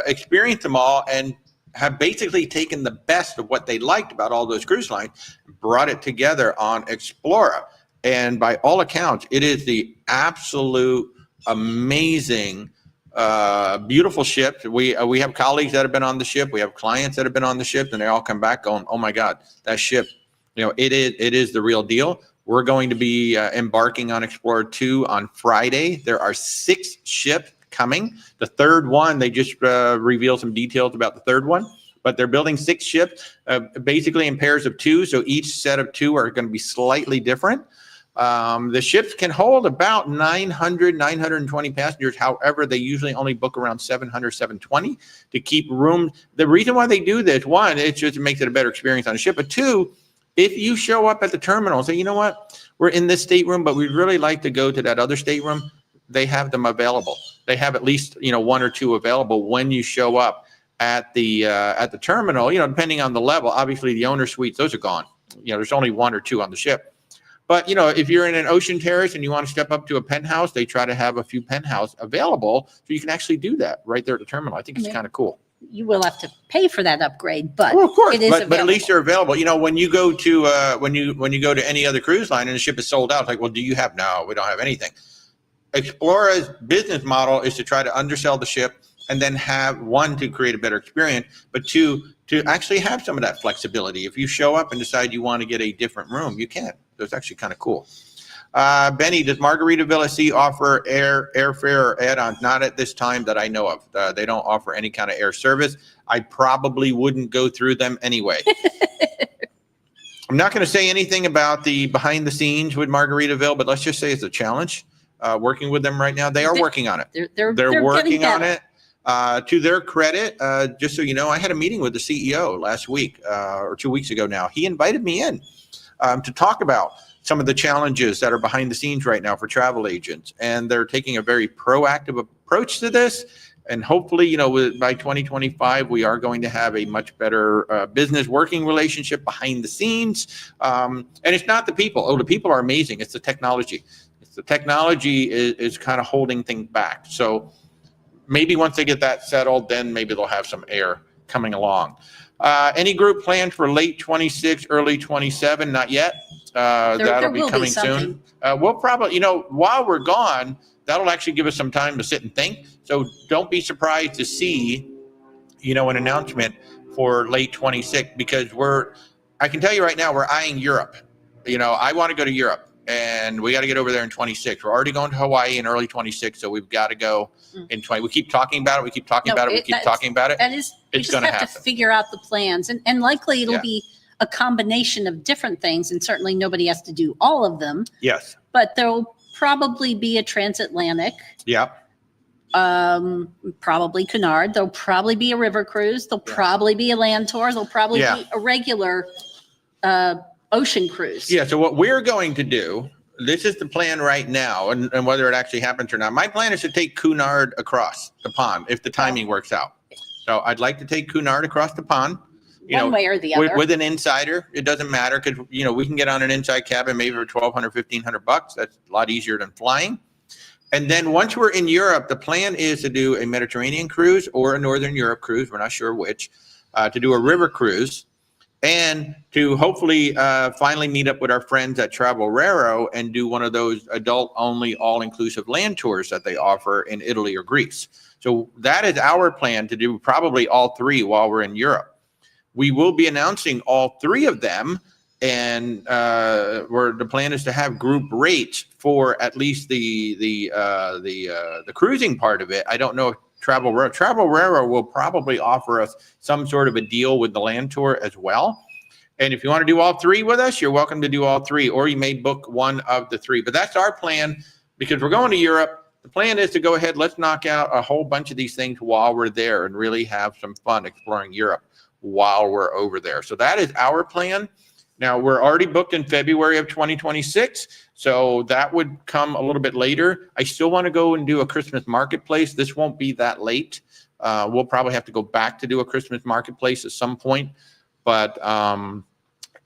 S1: experienced them all and have basically taken the best of what they liked about all those cruise lines, brought it together on Explorer. And by all accounts, it is the absolute amazing, beautiful ship. We have colleagues that have been on the ship. We have clients that have been on the ship, and they all come back going, "Oh my God, that ship! It is the real deal." We're going to be embarking on Explorer 2 on Friday. There are 6 ships coming. The third one, they just revealed some details about the third one, but they're building 6 ships, basically in pairs of 2. So each set of 2 are going to be slightly different. The ships can hold about 920 passengers. However, they usually only book around 700, 720 to keep room. The reason why they do this, one, it just makes it a better experience on a ship. But 2, if you show up at the terminal and say, you know what, we're in this stateroom, but we'd really like to go to that other stateroom, they have them available. They have at least 1 or 2 available when you show up at the terminal. Depending on the level. Obviously, the owner suites, those are gone. There's only 1 or 2 on the ship. But, if you're in an ocean terrace and you want to step up to a penthouse, they try to have a few penthouse available so you can actually do that right there at the terminal. I think it's kind of cool.
S2: You will have to pay for that upgrade, but
S1: of course,
S2: it is available.
S1: But at least they're available. When you go to when you go to any other cruise line and the ship is sold out, it's like, well, do you have? No, we don't have anything. Explorer's business model is to try to undersell the ship and then have, 1, to create a better experience, but 2, to actually have some of that flexibility. If you show up and decide you want to get a different room, you can. So it's actually kind of cool. Benny, does Margaritaville Sea offer airfare or add-ons? Not at this time that I know of. They don't offer any kind of air service. I probably wouldn't go through them anyway. I'm not going to say anything about the behind the scenes with Margaritaville, but let's just say it's a challenge. Working with them right now, they are working on it. They're working on it. To their credit, just so you know, I had a meeting with the CEO last week or 2 weeks ago now. He invited me in to talk about some of the challenges that are behind the scenes right now for travel agents. And they're taking a very proactive approach to this. And hopefully, by 2025, we are going to have a much better business working relationship behind the scenes. And it's not the people. Oh, the people are amazing. It's the technology. The technology is kind of holding things back. So maybe once they get that settled, then maybe they'll have some air coming along. Any group planned for late 26, early 27? Not yet. That'll be coming soon. We'll probably, while we're gone, that'll actually give us some time to sit and think. So don't be surprised to see, an announcement for late 26, because I can tell you right now, we're eyeing Europe. I want to go to Europe. And we got to get over there in 26. We're already going to Hawaii in early 26, so we've got to go in 20. We keep talking about it. We keep talking about it. We keep talking about it.
S2: That is, it's going to happen. To figure out the plans, and likely it'll be a combination of different things. And certainly nobody has to do all of them.
S1: Yes.
S2: But there'll probably be a transatlantic.
S1: Yeah.
S2: Probably Cunard. There'll probably be a river cruise. There'll probably be a land tour. There'll probably be a regular ocean cruise. Yeah.
S1: So what we're going to do, this is the plan right now, and whether it actually happens or not. My plan is to take Cunard across the pond if the timing works out. So I'd like to take Cunard across the pond.
S2: One way or the other.
S1: With an insider, it doesn't matter because we can get on an inside cabin maybe for $1,200, $1,500. That's a lot easier than flying. And then once we're in Europe, the plan is to do a Mediterranean cruise or a Northern Europe cruise. We're not sure which. To do a river cruise. And to hopefully finally meet up with our friends at Travel Raro and do one of those adult-only, all-inclusive land tours that they offer in Italy or Greece. So that is our plan, to do probably all three while we're in Europe. We will be announcing all three of them, and where the plan is to have group rates for at least the cruising part of it. I don't know if Travel Raro will probably offer us some sort of a deal with the land tour as well. And if you want to do all three with us, you're welcome to do all three, or you may book one of the three. But that's our plan, because we're going to Europe. The plan is to go ahead, let's knock out a whole bunch of these things while we're there and really have some fun exploring Europe while we're over there. So that is our plan. Now, we're already booked in February of 2026, so that would come a little bit later. I still want to go and do a Christmas marketplace. This won't be that late. We'll probably have to go back to do a Christmas marketplace at some point. But,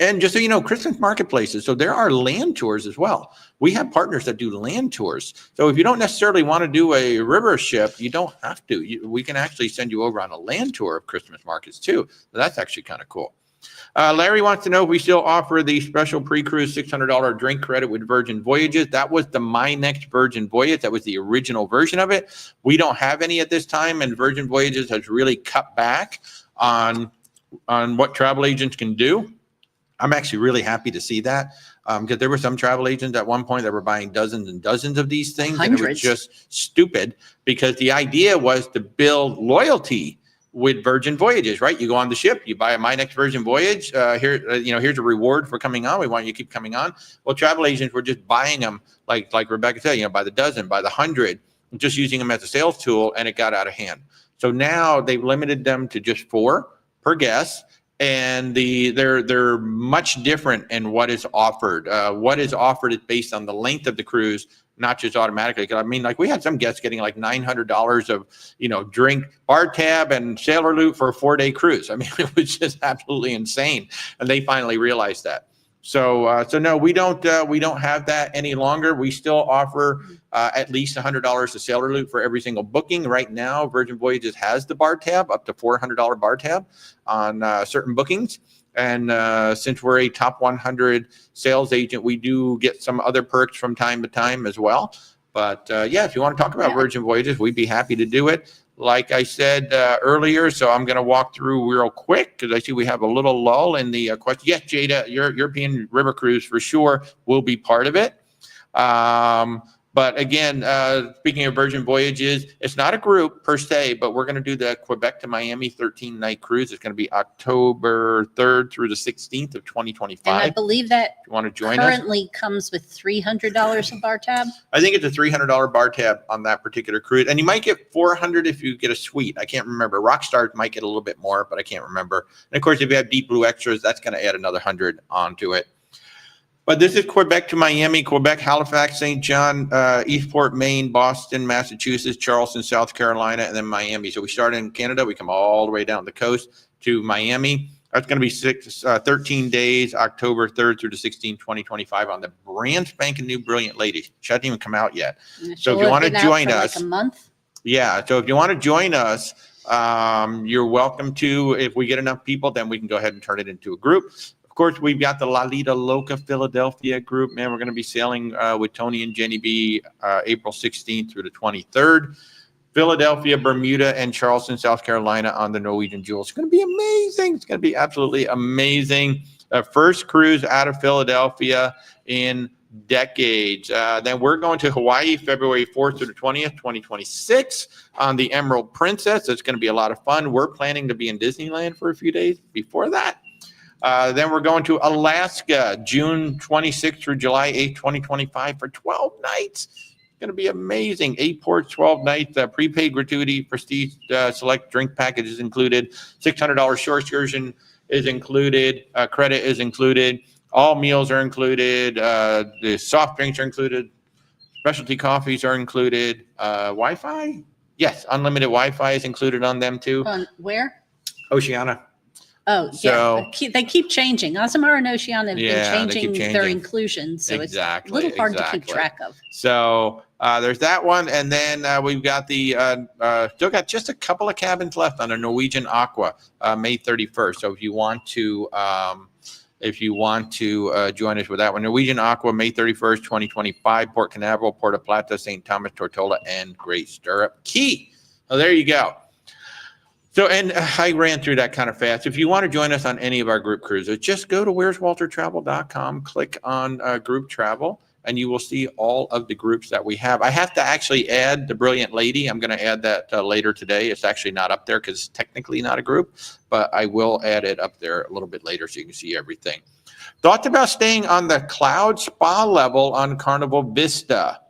S1: and just so you know, Christmas marketplaces, so there are land tours as well. We have partners that do land tours. So if you don't necessarily want to do a river ship, you don't have to. We can actually send you over on a land tour of Christmas markets too. So that's actually kind of cool. Larry wants to know if we still offer the special pre-cruise $600 drink credit with Virgin Voyages. That was the My Next Virgin Voyage. That was the original version of it. We don't have any at this time, and Virgin Voyages has really cut back on what travel agents can do. I'm actually really happy to see that, because there were some travel agents at one point that were buying dozens and dozens of these things.
S2: Hundreds.
S1: And it was just stupid, because the idea was to build loyalty with Virgin Voyages, right? You go on the ship, you buy a My Next Virgin Voyage. Here's a reward for coming on. We want you to keep coming on. Well, travel agents were just buying them, like Rebecca said, by the dozen, by the 100, just using them as a sales tool, and it got out of hand. So now they've limited them to just 4 per guest, and they're much different in what is offered. What is offered is based on the length of the cruise, not just automatically. I mean, like, we had some guests getting like $900 of, drink, bar tab, and sailor loot for a 4-day cruise. I mean, it was just absolutely insane. And they finally realized that. So no, we don't have that any longer. We still offer at least $100 of sailor loot for every single booking. Right now, Virgin Voyages has the bar tab, up to $400 bar tab on certain bookings. And since we're a top 100 sales agent, we do get some other perks from time to time as well. But if you want to talk about Virgin Voyages, we'd be happy to do it. Like I said earlier, so I'm going to walk through real quick, because I see we have a little lull in the question. Yes, Jada, your European River Cruise for sure will be part of it. But again, speaking of Virgin Voyages, it's not a group per se, but we're going to do the Quebec to Miami 13-night cruise. It's going to be October 3rd through the 16th of 2025.
S2: And I believe that
S1: you want to join
S2: currently comes with $300 of bar tab.
S1: I think it's a $300 bar tab on that particular cruise. And you might get $400 if you get a suite. I can't remember. Rockstar might get a little bit more, but I can't remember. And of course, if you have Deep Blue Extras, that's going to add another 100 onto it. But this is Quebec to Miami, Quebec, Halifax, St. John, Eastport, Maine, Boston, Massachusetts, Charleston, South Carolina, and then Miami. So we start in Canada. We come all the way down the coast to Miami. That's going to be 13 days, October 3rd through the 16th, 2025 on the brand spanking new Brilliant Lady. She hasn't even come out yet. So if you want to join us.
S2: Like a month?
S1: Yeah. So if you want to join us, you're welcome to. If we get enough people, then we can go ahead and turn it into a group. Of course, we've got the Lido, Loca, Philadelphia group. Man, we're going to be sailing with Tony and Jenny B April 16th through the 23rd. Philadelphia, Bermuda, and Charleston, South Carolina on the Norwegian Jewel. It's going to be amazing. It's going to be absolutely amazing. First cruise out of Philadelphia in decades. Then we're going to Hawaii, February 4th through the 20th, 2026 on the Emerald Princess. It's going to be a lot of fun. We're planning to be in Disneyland for a few days before that. Then we're going to Alaska, June 26th through July 8th, 2025 for 12 nights. It's going to be amazing. 8 ports, 12 nights, prepaid gratuity, prestige select drink packages included. $600 shore excursion is included. Credit is included. All meals are included. The soft drinks are included. Specialty coffees are included. Wi-Fi? Yes, unlimited Wi-Fi is included on them too.
S2: On where?
S1: Oceania.
S2: Oh,
S1: So,
S2: yeah. They keep changing. Asimar and Oceania have been changing their inclusions, so it's a little hard to keep track of.
S1: So there's that one, and then we've got the still got just a couple of cabins left on a Norwegian Aqua, May 31st. So if you want to join us with that one, Norwegian Aqua, May 31st, 2025, Port Canaveral, Puerto Plata, St. Thomas, Tortola, and Great Stirrup Key. So there you go. So, and I ran through that kind of fast. If you want to join us on any of our group cruises, just go to where'swaltertravel.com, click on group travel, and you will see all of the groups that we have. I have to actually add the Brilliant Lady. I'm going to add that later today. It's actually not up there because it's technically not a group, but I will add it up there a little bit later so you can see everything. Thoughts about staying on the Cloud Spa level on Carnival Vista?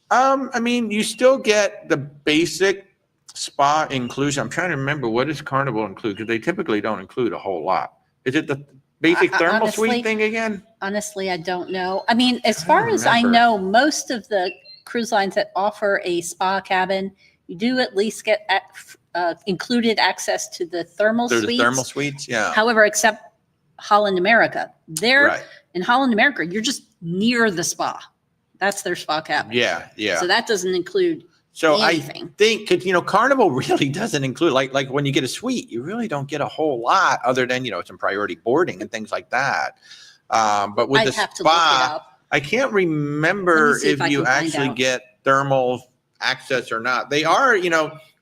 S1: I mean, you still get the basic spa inclusion. I'm trying to remember, what does Carnival include? Because they typically don't include a whole lot. Is it the basic thermal suite thing again?
S2: Honestly, I don't know. I mean, as far as I know, most of the cruise lines that offer a spa cabin, you do at least get included access to the thermal suites.
S1: The thermal suites, yeah.
S2: However, except Holland America. In Holland America, you're just near the spa. That's their spa cabin.
S1: Yeah, yeah.
S2: So that doesn't include anything.
S1: I think, because, Carnival really doesn't include, like when you get a suite, you really don't get a whole lot other than, some priority boarding and things like that. But with the spa, I can't remember if you actually get thermal access or not. They are,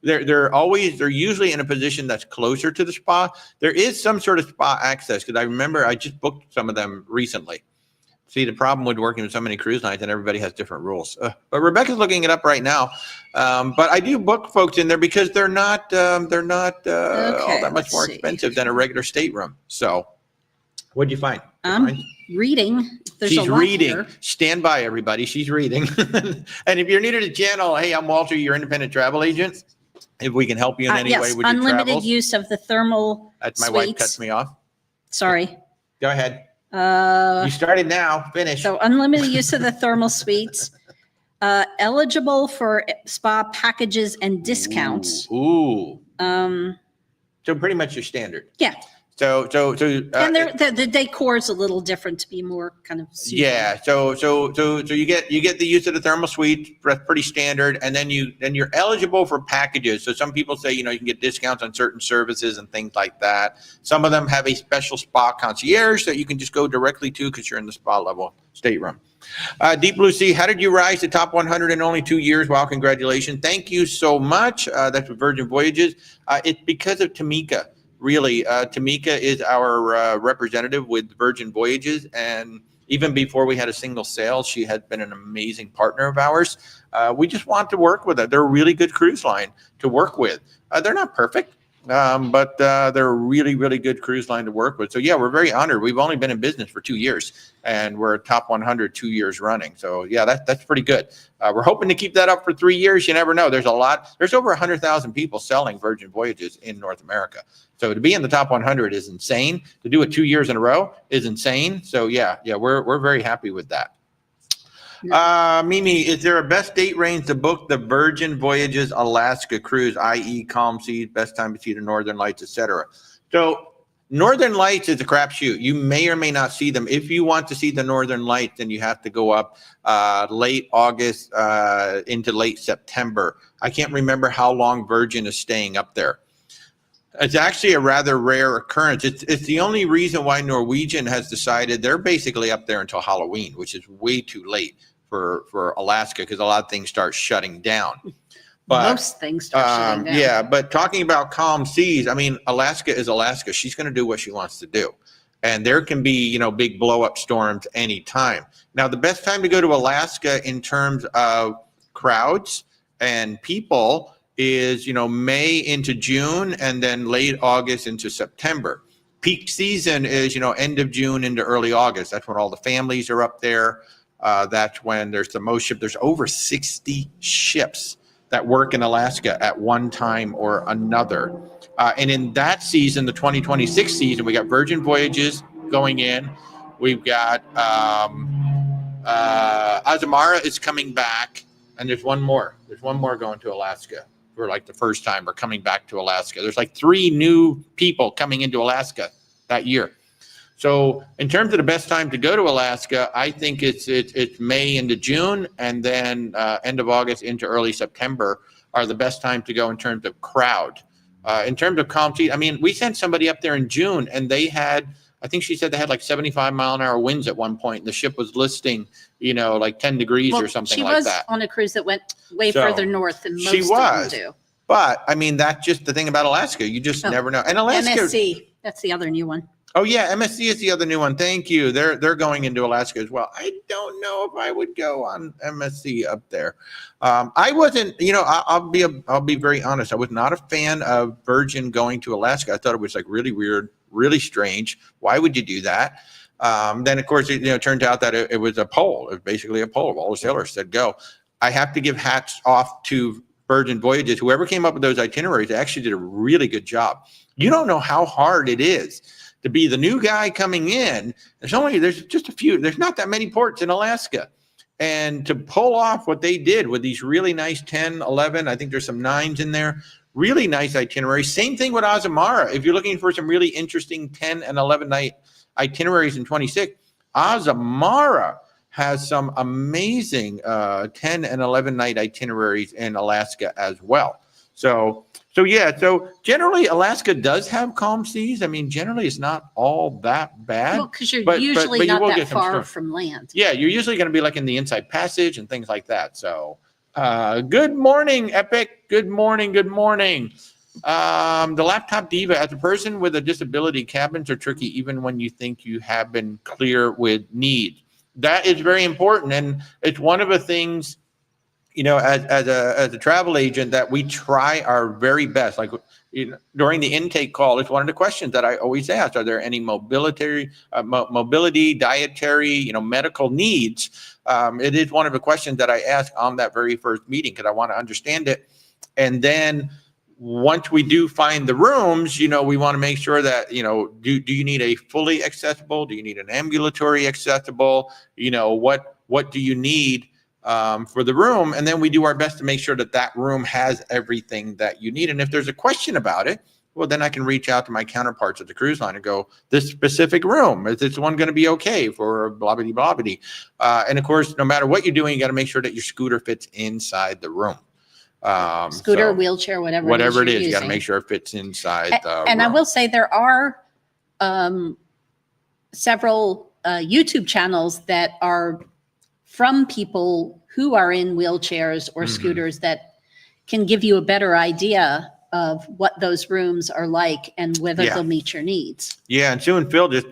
S1: they're usually in a position that's closer to the spa. There is some sort of spa access, because I remember I just booked some of them recently. See, the problem with working with so many cruise lines, and everybody has different rules. But Rebecca's looking it up right now. But I do book folks in there because they're not all that much more expensive than a regular stateroom. So, what'd you find?
S2: Reading.
S1: She's reading. Here. Stand by, everybody. She's reading. And if you're new to the channel, hey, I'm Walter, your independent travel agent. If we can help you in any way with your travels.
S2: Unlimited use of the thermal
S1: My wife cuts me off.
S2: Sorry.
S1: Go ahead. You started now. Finish.
S2: So unlimited use of the thermal suites. Eligible for spa packages and discounts.
S1: Ooh. So pretty much your standard.
S2: Yeah.
S1: So
S2: and the decor is a little different to be more kind of soothing.
S1: Yeah. So you get the use of the thermal suite. That's pretty standard, and then you're eligible for packages. So some people say you can get discounts on certain services and things like that. Some of them have a special spa concierge that you can just go directly to because you're in the spa level stateroom. Deep Blue Sea, how did you rise to top 100 in only 2 years? Wow, congratulations. Thank you so much. That's with Virgin Voyages. It's because of Tamika. Really, Tamika is our representative with Virgin Voyages, and even before we had a single sale, she had been an amazing partner of ours. We just want to work with it. They're a really good cruise line to work with. They're not perfect, but they're a really, really good cruise line to work with. So yeah, we're very honored. We've only been in business for 2 years, and we're a top 100 2 years running. So yeah, that's pretty good. We're hoping to keep that up for 3 years. You never know. There's over 100,000 people selling Virgin Voyages in North America. So to be in the top 100 is insane. To do it 2 years in a row is insane. So yeah, we're very happy with that. Mimi, is there a best date range to book the Virgin Voyages Alaska cruise, i.e. calm seas, best time to see the Northern Lights, etc.? So Northern Lights is a crapshoot. You may or may not see them. If you want to see the Northern Lights, then you have to go up late August into late September. I can't remember how long Virgin is staying up there. It's actually a rather rare occurrence. It's the only reason why Norwegian has decided they're basically up there until Halloween, which is way too late for Alaska, because a lot of things start shutting down. But
S2: most things start shutting down.
S1: Yeah, but talking about calm seas, I mean, Alaska is Alaska. She's going to do what she wants to do. And there can be, big blow up storms anytime. Now, the best time to go to Alaska in terms of crowds and people is, May into June, and then late August into September. Peak season is, end of June into early August. That's when all the families are up there. That's when there's the most ships. There's over 60 ships that work in Alaska at one time or another. And in that season, the 2026 season, we got Virgin Voyages going in. We've got Azamara is coming back. And there's one more. There's one more going to Alaska for like the first time, or coming back to Alaska. There's like 3 new people coming into Alaska that year. So in terms of the best time to go to Alaska, I think it's May into June, and then end of August into early September are the best time to go in terms of crowd. In terms of calm seas, I mean, we sent somebody up there in June, and they had, I think she said they had like 75 mile an hour winds at one point. And the ship was listing, like 10 degrees or something like that. She was
S2: on a cruise that went way further north than most
S1: of them
S2: do.
S1: But I mean, that's just the thing about Alaska. You just never know. And Alaska,
S2: MSC, that's the other new one.
S1: Oh yeah, MSC is the other new one. Thank you. They're going into Alaska as well. I don't know if I would go on MSC up there. I wasn't. I'll be very honest. I was not a fan of Virgin going to Alaska. I thought it was like really weird, really strange. Why would you do that? Then of course it turned out that it was a poll. It was basically a poll. All the sailors said go. I have to give hats off to Virgin Voyages. Whoever came up with those itineraries, they actually did a really good job. You don't know how hard it is to be the new guy coming in. There's just a few, there's not that many ports in Alaska. And to pull off what they did with these really nice 10, 11, I think there's some 9s in there, really nice itineraries. Same thing with Azamara. If you're looking for some really interesting 10 and 11 night itineraries in 26, Azamara has some amazing 10 and 11 night itineraries in Alaska as well. So generally Alaska does have calm seas. I mean, generally it's not all that bad.
S2: Well, because you're usually not that far from land.
S1: Yeah, you're usually going to be like in the Inside Passage and things like that. So good morning, Epic. Good morning. The Laptop Diva, as a person with a disability, cabins are tricky even when you think you have been clear with needs. That is very important. And it's one of the things, as a travel agent, that we try our very best. Like during the intake call, it's one of the questions that I always ask: are there any mobility, dietary, medical needs? It is one of the questions that I ask on that very first meeting, because I want to understand it. And then once we do find the rooms, we want to make sure that, do you need a fully accessible? Do you need an ambulatory accessible? What do you need for the room? And then we do our best to make sure that room has everything that you need. And if there's a question about it, well, then I can reach out to my counterparts at the cruise line and go, this specific room, is this one going to be okay for blah, blah, blah, blah. And of course, no matter what you're doing, you got to make sure that your scooter fits inside the room.
S2: Scooter, wheelchair, whatever it is,
S1: you got to make sure it fits inside the
S2: and
S1: room.
S2: I will say there are several YouTube channels that are from people who are in wheelchairs or scooters that can give you a better idea of what those rooms are like and whether they'll meet your needs.
S1: Yeah, and Sue and Phil, just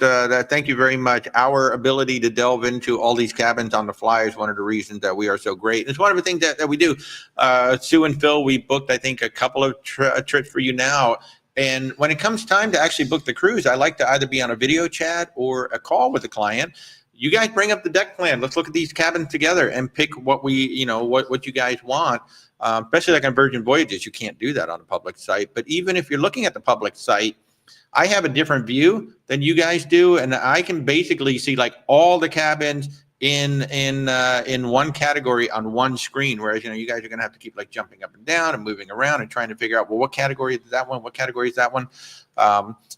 S1: thank you very much. Our ability to delve into all these cabins on the fly is one of the reasons that we are so great. And it's one of the things that we do. Sue and Phil, we booked, I think, a couple of trips for you now. And when it comes time to actually book the cruise, I like to either be on a video chat or a call with the client. You guys bring up the deck plan. Let's look at these cabins together and pick what what you guys want. Especially like on Virgin Voyages, you can't do that on a public site. But even if you're looking at the public site, I have a different view than you guys do, and I can basically see like all the cabins in one category on one screen. Whereas you guys are going to have to keep like jumping up and down and moving around and trying to figure out, well, what category is that one? What category is that one?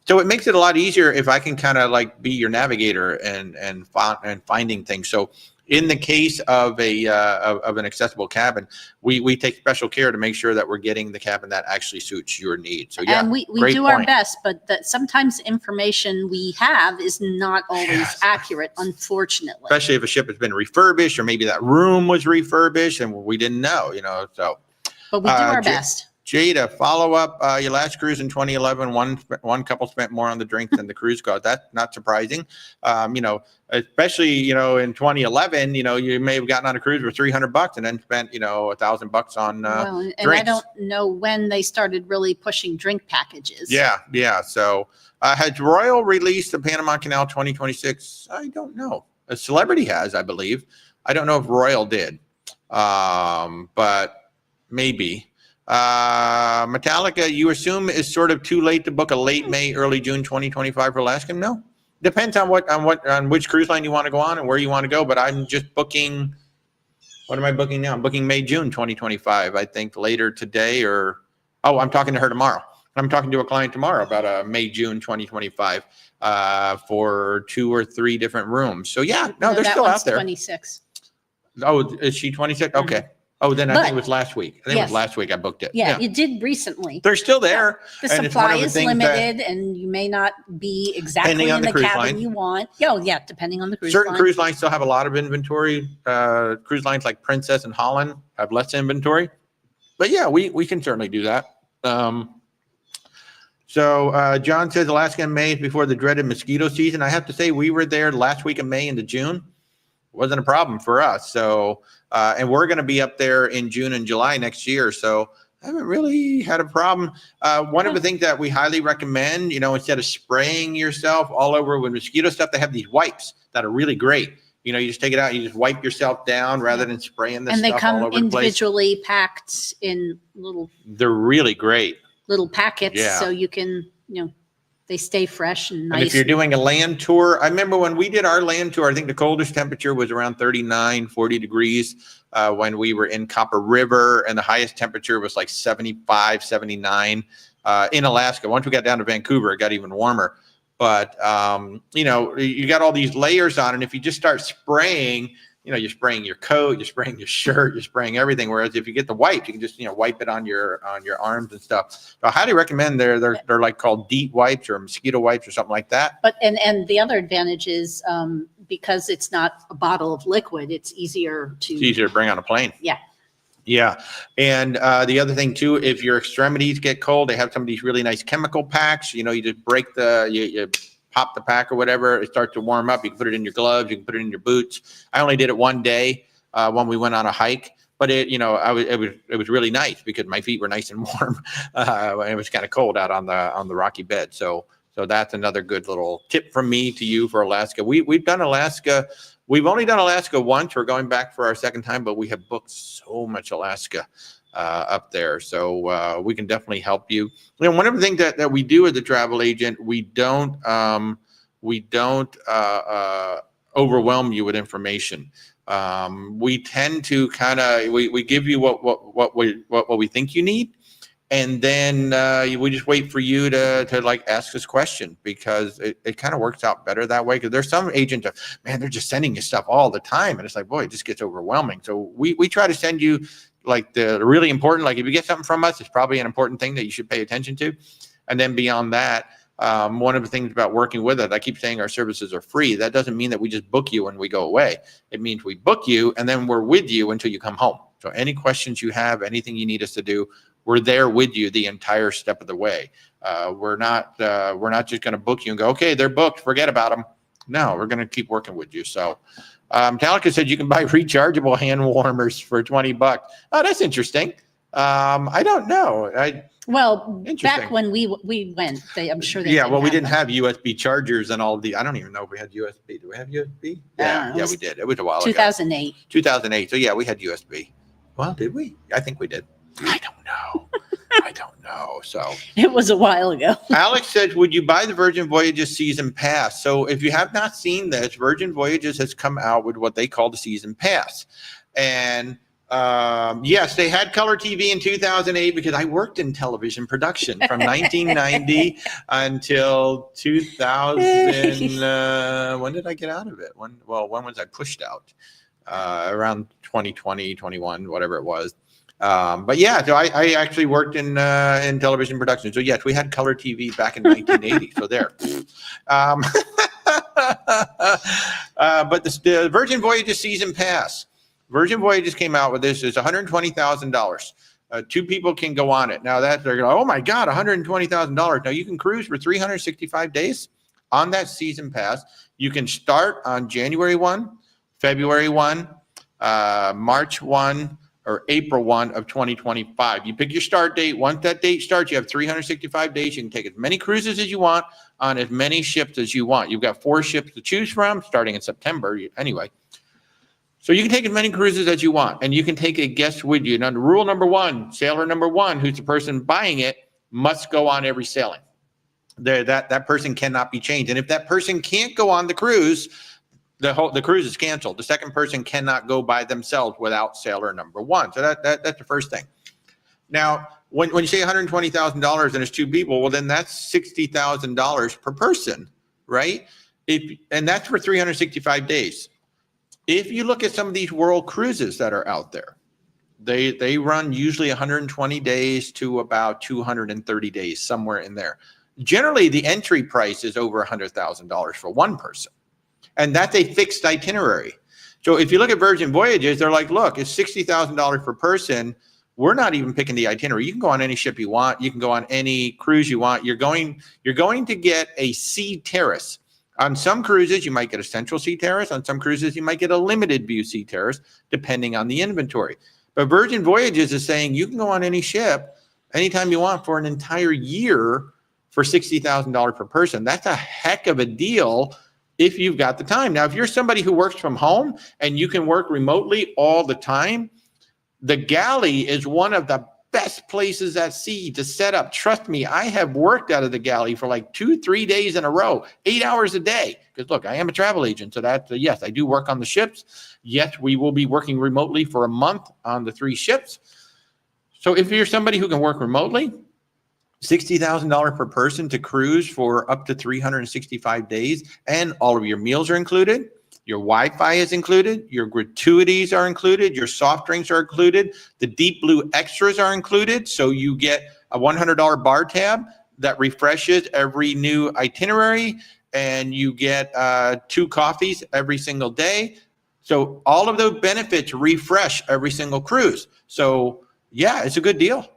S1: So it makes it a lot easier if I can kind of like be your navigator and finding things. So in the case of an accessible cabin, we take special care to make sure that we're getting the cabin that actually suits your needs. So yeah,
S2: and we do our best, but that sometimes information we have is not always accurate, unfortunately.
S1: Especially if a ship has been refurbished, or maybe that room was refurbished and we didn't know, So,
S2: but we do our best.
S1: Jada, follow up your last cruise in 2011. One couple spent more on the drinks than the cruise cost. That's not surprising. Especially in 2011. You may have gotten on a cruise for $300 and then spent $1,000 on
S2: and
S1: drinks.
S2: I don't know when they started really pushing drink packages.
S1: Yeah. So has Royal released the Panama Canal 2026? I don't know. A Celebrity has, I believe. I don't know if Royal did, but maybe. Metallica, you assume is sort of too late to book a late May, early June 2025 for Alaska? No, depends on which cruise line you want to go on and where you want to go. But I'm just booking. What am I booking now? I'm booking May, June 2025. I think later today, I'm talking to her tomorrow. I'm talking to a client tomorrow about a May, June 2025 for 2 or 3 different rooms. So yeah, no, they're still out there.
S2: 26.
S1: Oh, is she 26? Okay.
S2: Mm-hmm.
S1: Oh, then I think it was last week. I think it was last week I booked it.
S2: Yeah, you did recently.
S1: They're still there.
S2: The supply is limited, and you may not be exactly in the cabin you want. Yeah, depending on the cruise line.
S1: Certain cruise lines still have a lot of inventory. Cruise lines like Princess and Holland have less inventory. But yeah, we can certainly do that. So John says Alaska in May is before the dreaded mosquito season. I have to say we were there last week of May into June. Wasn't a problem for us. So, and we're going to be up there in June and July next year. So I haven't really had a problem. One of the things that we highly recommend, instead of spraying yourself all over with mosquito stuff, they have these wipes that are really great. You just take it out, you just wipe yourself down rather than spraying this stuff all over the place.
S2: And they come individually packed in
S1: They're really great.
S2: Little packets, so you can, they stay fresh and nice.
S1: And if you're doing a land tour, I remember when we did our land tour, I think the coldest temperature was around 39, 40 degrees when we were in Copper River, and the highest temperature was like 75, 79 in Alaska. Once we got down to Vancouver, it got even warmer. But, you got all these layers on, and if you just start spraying, you're spraying your coat, you're spraying your shirt, you're spraying everything. Whereas if you get the wipes, you can just wipe it on your arms and stuff. So I highly recommend they're like called DEET wipes or mosquito wipes or something like that.
S2: But and the other advantage is because it's not a bottle of liquid, it's easier to
S1: bring on a plane.
S2: Yeah.
S1: And the other thing too, if your extremities get cold, they have some of these really nice chemical packs. You just break you pop the pack or whatever, it starts to warm up. You can put it in your gloves, you can put it in your boots. I only did it one day when we went on a hike, but it was really nice because my feet were nice and warm. It was kind of cold out on the rocky bed. So that's another good little tip from me to you for Alaska. We've done Alaska. We've only done Alaska once. We're going back for our second time, but we have booked so much Alaska up there. So we can definitely help you. One of the things that we do as a travel agent, we don't overwhelm you with information. We tend to we give you what we think you need. And then we just wait for you to like ask us questions, because it kind of works out better that way. Because there's some agents that, man, they're just sending you stuff all the time. And it's like, boy, it just gets overwhelming. So we try to send you like the really important, like if you get something from us, it's probably an important thing that you should pay attention to. And then beyond that, one of the things about working with us, I keep saying our services are free. That doesn't mean that we just book you when we go away. It means we book you and then we're with you until you come home. So any questions you have, anything you need us to do, We're there with you the entire step of the way. We're not just going to book you and go, okay, they're booked, forget about them. No, we're going to keep working with you. So Talika said you can buy rechargeable hand warmers for $20. Oh, that's interesting. I don't know.
S2: Well, back when we went, I'm sure they
S1: we didn't have USB chargers and all the. I don't even know if we had USB. Do we have USB? Yeah, we did. It was a while
S2: 2008.
S1: ago. 2008. So yeah, we had USB. Well, did we? I think we did. I don't know. I don't know. So
S2: it was a while ago.
S1: Alex says, would you buy the Virgin Voyages season pass? So if you have not seen this, Virgin Voyages has come out with what they call the season pass. And yes, they had color TV in 2008 because I worked in television production from 1990 until 2000. When did I get out of it? When was I pushed out? Around 2020, 21, whatever it was. But yeah, so I actually worked in television production. So yes, we had color TV back in 1980. So there. But the Virgin Voyages season pass. Virgin Voyages came out with this. It's $120,000. Two people can go on it. Now that they're going, oh my God, $120,000. Now you can cruise for 365 days on that season pass. You can start on January 1, February 1, March 1, or April 1 of 2025. You pick your start date. Once that date starts, you have 365 days. You can take as many cruises as you want on as many ships as you want. You've got 4 ships to choose from starting in September anyway. So you can take as many cruises as you want, and you can take a guest with you. Now, rule number 1, sailor number 1, who's the person buying it, must go on every sailing. That person cannot be changed. And if that person can't go on the cruise, the cruise is canceled. The second person cannot go by themselves without sailor number 1. So that's the first thing. Now, when you say $120,000 and it's 2 people, well, then that's $60,000 per person, right? And that's for 365 days. If you look at some of these world cruises that are out there, they run usually 120 days to about 230 days, somewhere in there. Generally, the entry price is over $100,000 for one person. And that's a fixed itinerary. So if you look at Virgin Voyages, they're like, look, it's $60,000 per person. We're not even picking the itinerary. You can go on any ship you want. You can go on any cruise you want. You're going to get a sea terrace. On some cruises, you might get a central sea terrace. On some cruises, you might get a limited view sea terrace, depending on the inventory. But Virgin Voyages is saying you can go on any ship anytime you want for an entire year for $60,000 per person. That's a heck of a deal if you've got the time. Now, if you're somebody who works from home and you can work remotely all the time, the galley is one of the best places at sea to set up. Trust me, I have worked out of the galley for like 2-3 days in a row, 8 hours a day. Because look, I am a travel agent, so that's yes, I do work on the ships. Yes, we will be working remotely for a month on the 3 ships. So if you're somebody who can work remotely, $60,000 per person to cruise for up to 365 days, and all of your meals are included. Your Wi-Fi is included. Your gratuities are included. Your soft drinks are included. The Deep Blue extras are included. So you get a $100 bar tab that refreshes every new itinerary, and you get 2 coffees every single day. So all of those benefits refresh every single cruise. So yeah, it's a good deal.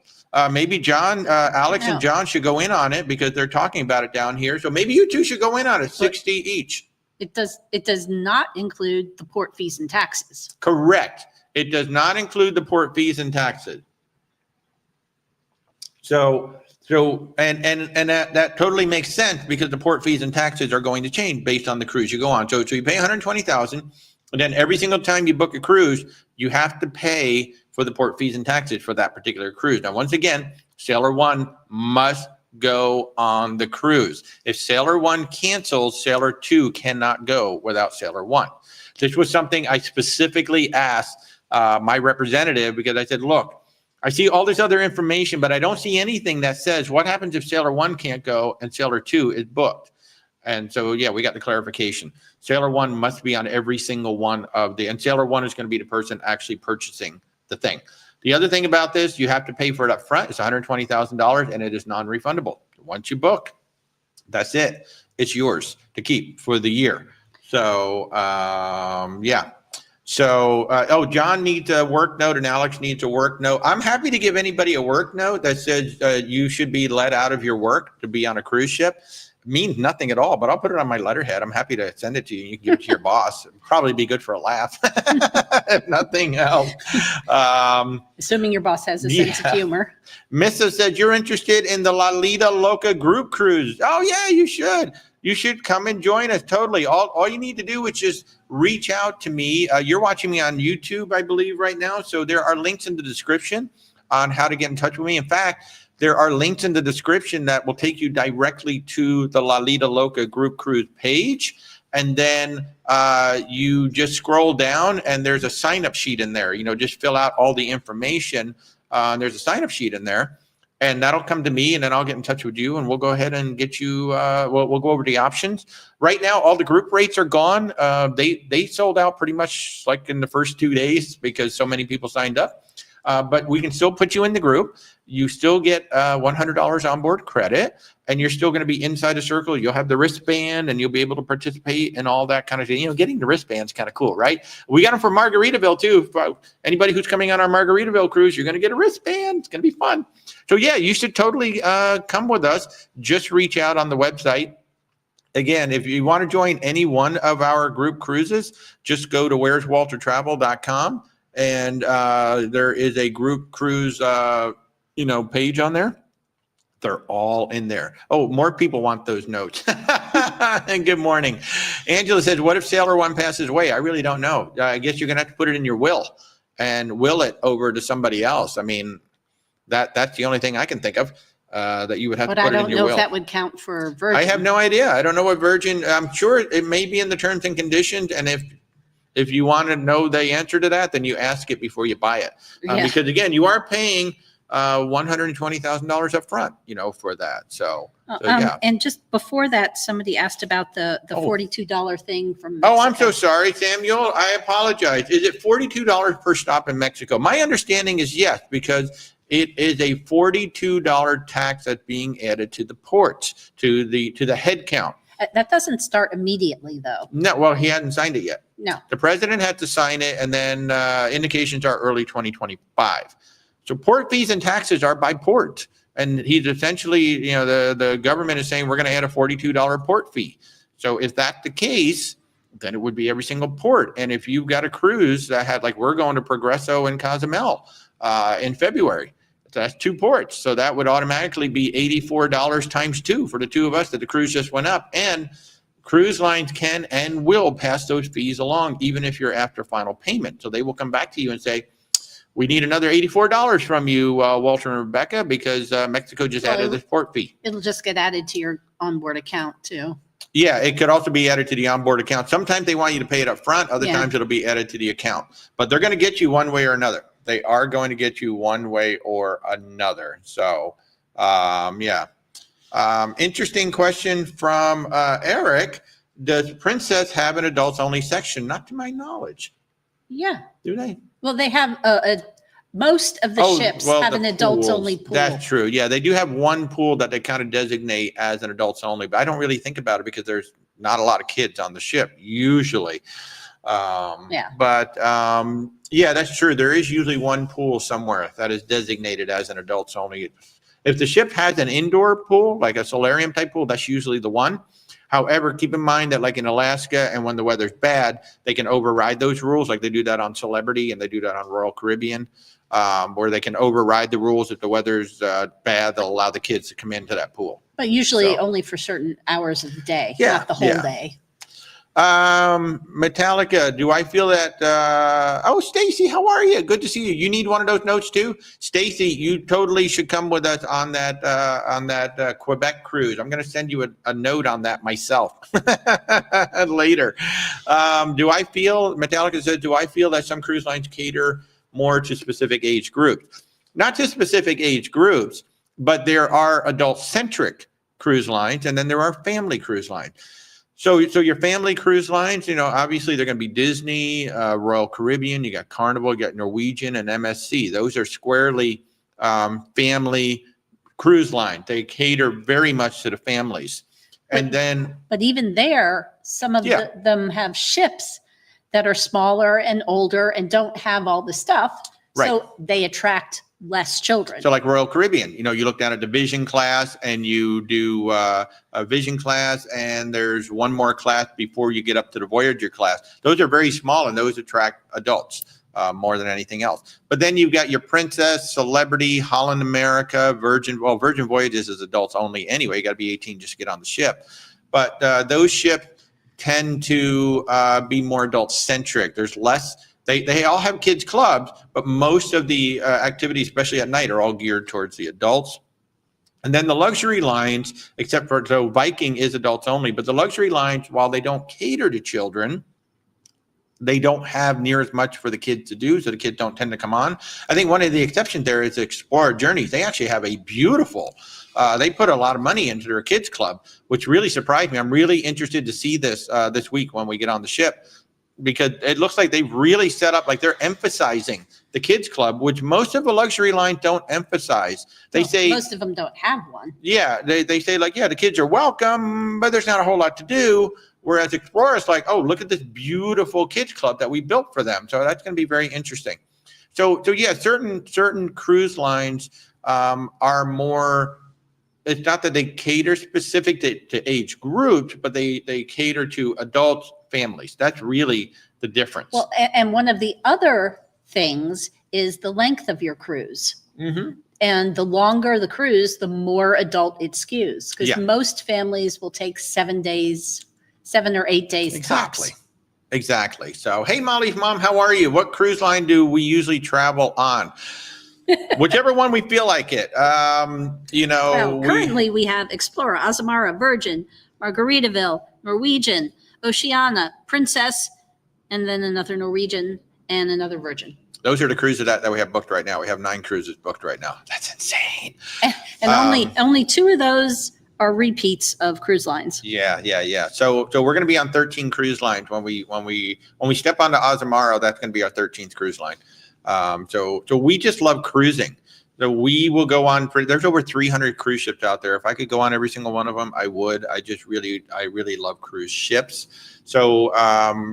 S1: Maybe John, Alex and John should go in on it because they're talking about it down here. So maybe you two should go in on it, 60 each.
S2: It does not include the port fees and taxes.
S1: Correct. It does not include the port fees and taxes. So that totally makes sense because the port fees and taxes are going to change based on the cruise you go on. So you pay $120,000, and then every single time you book a cruise, you have to pay for the port fees and taxes for that particular cruise. Now, once again, Sailor 1 must go on the cruise. If Sailor 1 cancels, Sailor 2 cannot go without Sailor 1. This was something I specifically asked my representative because I said, look, I see all this other information, but I don't see anything that says what happens if Sailor 1 can't go and Sailor 2 is booked. And so, yeah, we got the clarification. Sailor 1 must be on every single one of and Sailor 1 is going to be the person actually purchasing the thing. The other thing about this, you have to pay for it up front. It's $120,000 and it is non-refundable. Once you book, that's it. It's yours to keep for the year. So, yeah. So, John needs a work note and Alex needs a work note. I'm happy to give anybody a work note that says you should be let out of your work to be on a cruise ship. It means nothing at all, but I'll put it on my letterhead. I'm happy to send it to you. You can give it to your boss. It'd probably be good for a laugh, if nothing else.
S2: Assuming your boss has a sense of humor.
S1: Missa said, you're interested in the Lido Loca group cruise. Oh, yeah, you should. You should come and join us. Totally. All you need to do is just reach out to me. You're watching me on YouTube, I believe, right now. So there are links in the description on how to get in touch with me. In fact, there are links in the description that will take you directly to the Lido Loca group cruise page. And then you just scroll down and there's a sign-up sheet in there. Just fill out all the information. There's a sign-up sheet in there. And that'll come to me, and then I'll get in touch with you, and we'll go ahead and get you. We'll go over the options. Right now, all the group rates are gone. They sold out pretty much like in the first 2 days because so many people signed up. But we can still put you in the group. You still get $100 onboard credit, and you're still going to be inside the circle. You'll have the wristband, and you'll be able to participate in all that kind of thing. Getting the wristband's kind of cool, right? We got them for Margaritaville too. For anybody who's coming on our Margaritaville cruise, you're going to get a wristband. It's going to be fun. So yeah, you should totally come with us. Just reach out on the website. Again, if you want to join any one of our group cruises, just go to where'swaltertravel.com, and there is a group cruise page on there. They're all in there. Oh, more people want those notes. And good morning. Angela says, what if Sailor One passes away? I really don't know. I guess you're going to have to put it in your will and will it over to somebody else. I mean, that's the only thing I can think of that you would have to put it in your will. But I don't know
S2: if that would count for virgin.
S1: I have no idea. I don't know what virgin. I'm sure it may be in the terms and conditions. And if you want to know the answer to that, then you ask it before you buy it. Because again, you are paying $120,000 up front, for that. So yeah.
S2: And just before that, somebody asked about the $42 thing from Mexico.
S1: Oh, I'm so sorry, Samuel. I apologize. Is it $42 per stop in Mexico? My understanding is yes, because it is a $42 tax that's being added to the ports, to the head count.
S2: That doesn't start immediately, though.
S1: No, well, he hadn't signed it yet.
S2: No.
S1: The president had to sign it, and then indications are early 2025. So port fees and taxes are by port. And he's essentially, the government is saying we're going to add a $42 port fee. So if that's the case, then it would be every single port. And if you've got a cruise that had, like, we're going to Progreso and Cozumel in February, so that's 2 ports. So that would automatically be $84 times 2 for the 2 of us that the cruise just went up. And cruise lines can and will pass those fees along, even if you're after final payment. So they will come back to you and say, we need another $84 from you, Walter and Rebecca, because Mexico just added this port fee.
S2: It'll just get added to your onboard account too.
S1: Yeah, it could also be added to the onboard account. Sometimes they want you to pay it up front. Other times it'll be added to the account. But they're going to get you one way or another. They are going to get you one way or another. So, yeah. Interesting question from Eric. Does Princess have an adults-only section? Not to my knowledge.
S2: Yeah.
S1: Do they?
S2: Well, they have most of the ships have an adults-only pool.
S1: That's true. Yeah, they do have one pool that they kind of designate as an adults-only, but I don't really think about it because there's not a lot of kids on the ship usually. But yeah, that's true. There is usually one pool somewhere that is designated as an adults-only. If the ship has an indoor pool, like a solarium type pool, that's usually the one. However, keep in mind that, like in Alaska and when the weather's bad, they can override those rules. Like they do that on Celebrity and they do that on Royal Caribbean, where they can override the rules. If the weather's bad, they'll allow the kids to come into that pool.
S2: But usually only for certain hours of the day, not the whole day.
S1: Metallica, do I feel that, oh, Stacy, how are you? Good to see you. You need one of those notes too? Stacy, you totally should come with us on that Quebec cruise. I'm going to send you a note on that myself later. Do I feel, Metallica says, do I feel that some cruise lines cater more to specific age groups? Not to specific age groups, but there are adult-centric cruise lines, and then there are family cruise lines. So your family cruise lines, obviously they're going to be Disney, Royal Caribbean, you got Carnival, you got Norwegian and MSC. Those are squarely family cruise lines. They cater very much to the families. But even there, some of them have ships
S2: that are smaller and older and don't have all the stuff.
S1: Right.
S2: So they attract less children.
S1: So like Royal Caribbean, you look down at division class and you do a vision class, and there's one more class before you get up to the Voyager class. Those are very small, and those attract adults more than anything else. But then you've got your Princess, Celebrity, Holland America, Virgin. Well, Virgin Voyages is adults only anyway. You got to be 18 just to get on the ship. But those ships tend to be more adult centric. There's less. They all have kids clubs, but most of the activities, especially at night, are all geared towards the adults. And then the luxury lines, except for, so Viking is adults only, but the luxury lines, while they don't cater to children, they don't have near as much for the kids to do, so the kids don't tend to come on. I think one of the exceptions there is Explorer Journeys. They actually have a beautiful, they put a lot of money into their kids club, which really surprised me. I'm really interested to see this this week when we get on the ship, because it looks like they've really set up, like they're emphasizing the kids club, which most of the luxury lines don't emphasize. They say
S2: most of them don't have one.
S1: Yeah, they say like, yeah, the kids are welcome, but there's not a whole lot to do. Whereas Explorer is like, oh, look at this beautiful kids club that we built for them. So that's going to be very interesting. So yeah, certain cruise lines are more. It's not that they cater specific to age groups, but they cater to adults, families. That's really the difference.
S2: Well, and one of the other things is the length of your cruise.
S1: Mm-hmm.
S2: And the longer the cruise, the more adult it skews. Because most families will take 7 or 8 days.
S1: Exactly.
S2: Tops.
S1: Exactly. So, hey, Molly's mom, how are you? What cruise line do we usually travel on? Whichever one we feel like it.
S2: Well, currently we have Explorer, Azamara, Virgin, Margaritaville, Norwegian, Oceania, Princess, and then another Norwegian and another Virgin.
S1: Those are the cruises that we have booked right now. We have 9 cruises booked right now. That's insane.
S2: And only 2 of those are repeats of cruise lines.
S1: Yeah. So we're going to be on 13 cruise lines when we step onto Azamara. That's going to be our 13th cruise line. So we just love cruising. So we will go on there's over 300 cruise ships out there. If I could go on every single one of them, I would. I really love cruise ships. So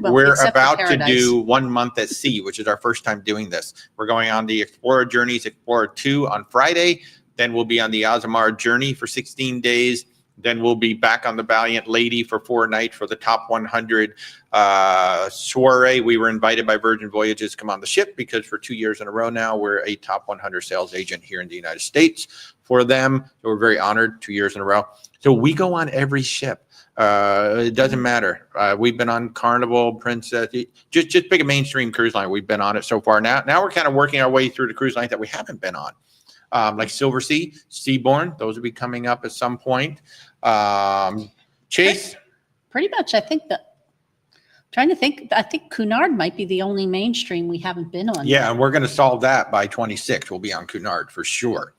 S1: we're about to do 1 month at sea, which is our first time doing this. We're going on the Explorer Journeys, Explorer 2 on Friday. Then we'll be on the Azamara Journey for 16 days. Then we'll be back on the Valiant Lady for 4 nights for the top 100 soiree. We were invited by Virgin Voyages to come on the ship because for 2 years in a row now, we're a top 100 sales agent here in the United States for them. So we're very honored 2 years in a row. So we go on every ship. It doesn't matter. We've been on Carnival, Princess, just pick a mainstream cruise line. We've been on it so far. Now we're kind of working our way through the cruise lines that we haven't been on. Like Silver Sea, Seabourn, those will be coming up at some point. Chase?
S2: Pretty much, I think trying to think, I think Cunard might be the only mainstream we haven't been on.
S1: Yeah, and we're going to solve that by 26. We'll be on Cunard for sure.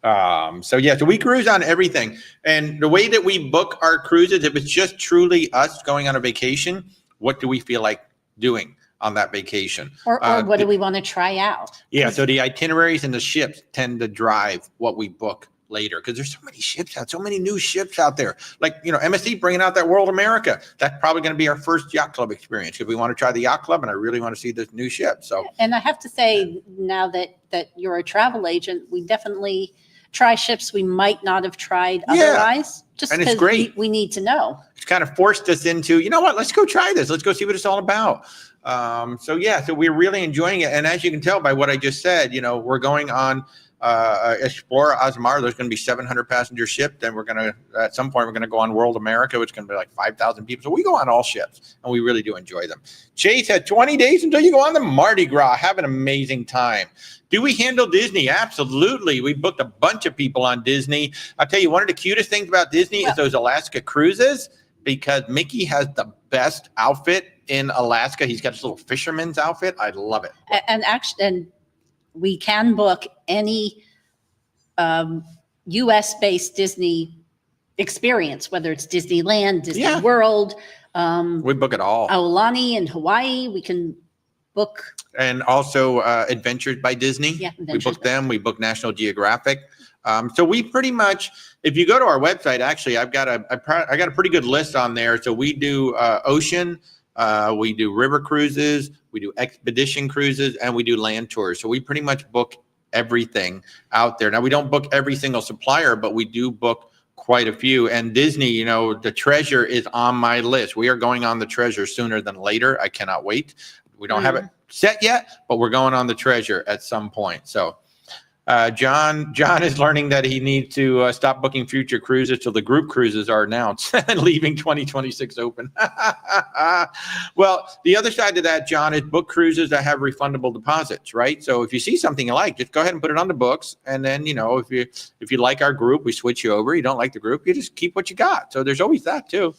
S1: So we cruise on everything. And the way that we book our cruises, if it's just truly us going on a vacation, what do we feel like doing on that vacation?
S2: Or what do we want to try out?
S1: Yeah, so the itineraries and the ships tend to drive what we book later, because there's so many ships out, so many new ships out there. Like, MSC bringing out that World America. That's probably going to be our first yacht club experience because we want to try the yacht club, and I really want to see this new ship. So,
S2: and I have to say, now that you're a travel agent, we definitely try ships we might not have tried otherwise. Just because we need to know. It's
S1: kind of forced us into, you know what? Let's go try this. Let's go see what it's all about. So we're really enjoying it. And as you can tell by what I just said, we're going on Explorer Azamara. There's going to be 700 passenger ship. Then at some point, we're going to go on World America, which is going to be like 5,000 people. So we go on all ships, and we really do enjoy them. Chase had 20 days until you go on the Mardi Gras. Have an amazing time. Do we handle Disney? Absolutely. We booked a bunch of people on Disney. I'll tell you, one of the cutest things about Disney is those Alaska cruises, because Mickey has the best outfit in Alaska. He's got his little fisherman's outfit. I love it.
S2: And we can book any U.S.-based Disney experience, whether it's Disneyland, Disney World.
S1: We book it all.
S2: Aulani in Hawaii, we can book.
S1: And also Adventures by Disney.
S2: Yeah,
S1: we book them. We book National Geographic. So we pretty much, if you go to our website, actually, I got a pretty good list on there. So we do ocean, We do river cruises, we do expedition cruises, and we do land tours. So we pretty much book everything out there. Now, we don't book every single supplier, but we do book quite a few. And Disney, you know, the Treasure is on my list. We are going on the Treasure sooner than later. I cannot wait. We don't have it set yet, but we're going on the Treasure at some point. So John is learning that he needs to stop booking future cruises till the group cruises are announced and leaving 2026 open. Well, the other side of that, John, is book cruises that have refundable deposits, right? So if you see something you like, just go ahead and put it on the books. And then, you know, if you like our group, we switch you over. You don't like the group, you just keep what you got. So there's always that too.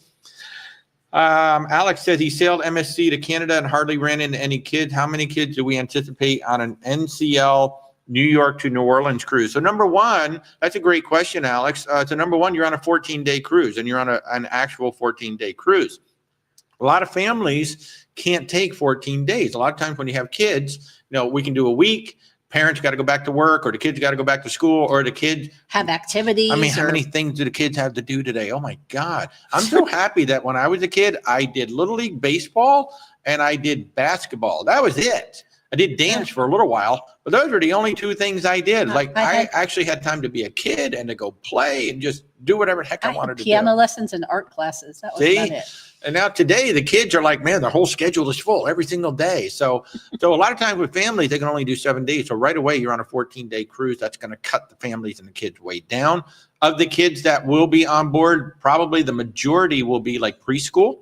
S1: Alex said he sailed MSC to Canada and hardly ran into any kids. How many kids do we anticipate on an NCL New York to New Orleans cruise? So number one, that's a great question, Alex. So number one, you're on a 14-day cruise, and you're on an actual 14-day cruise. A lot of families can't take 14 days. A lot of times when you have kids, you know, we can do a week. Parents got to go back to work, or the kids got to go back to school, or the kids
S2: have activities.
S1: I mean, how many things do the kids have to do today? Oh my God. I'm so happy that when I was a kid, I did Little League baseball and I did basketball. That was it. I did dance for a little while, but those were the only two things I did. Like I actually had time to be a kid and to go play and just do whatever the heck I wanted to do.
S2: Piano lessons and art classes. That was about it.
S1: And now today the kids are like, man, their whole schedule is full every single day. So a lot of times with families, they can only do 7 days. So right away you're on a 14-day cruise. That's going to cut the families and the kids way down. Of the kids that will be on board, probably the majority will be like preschool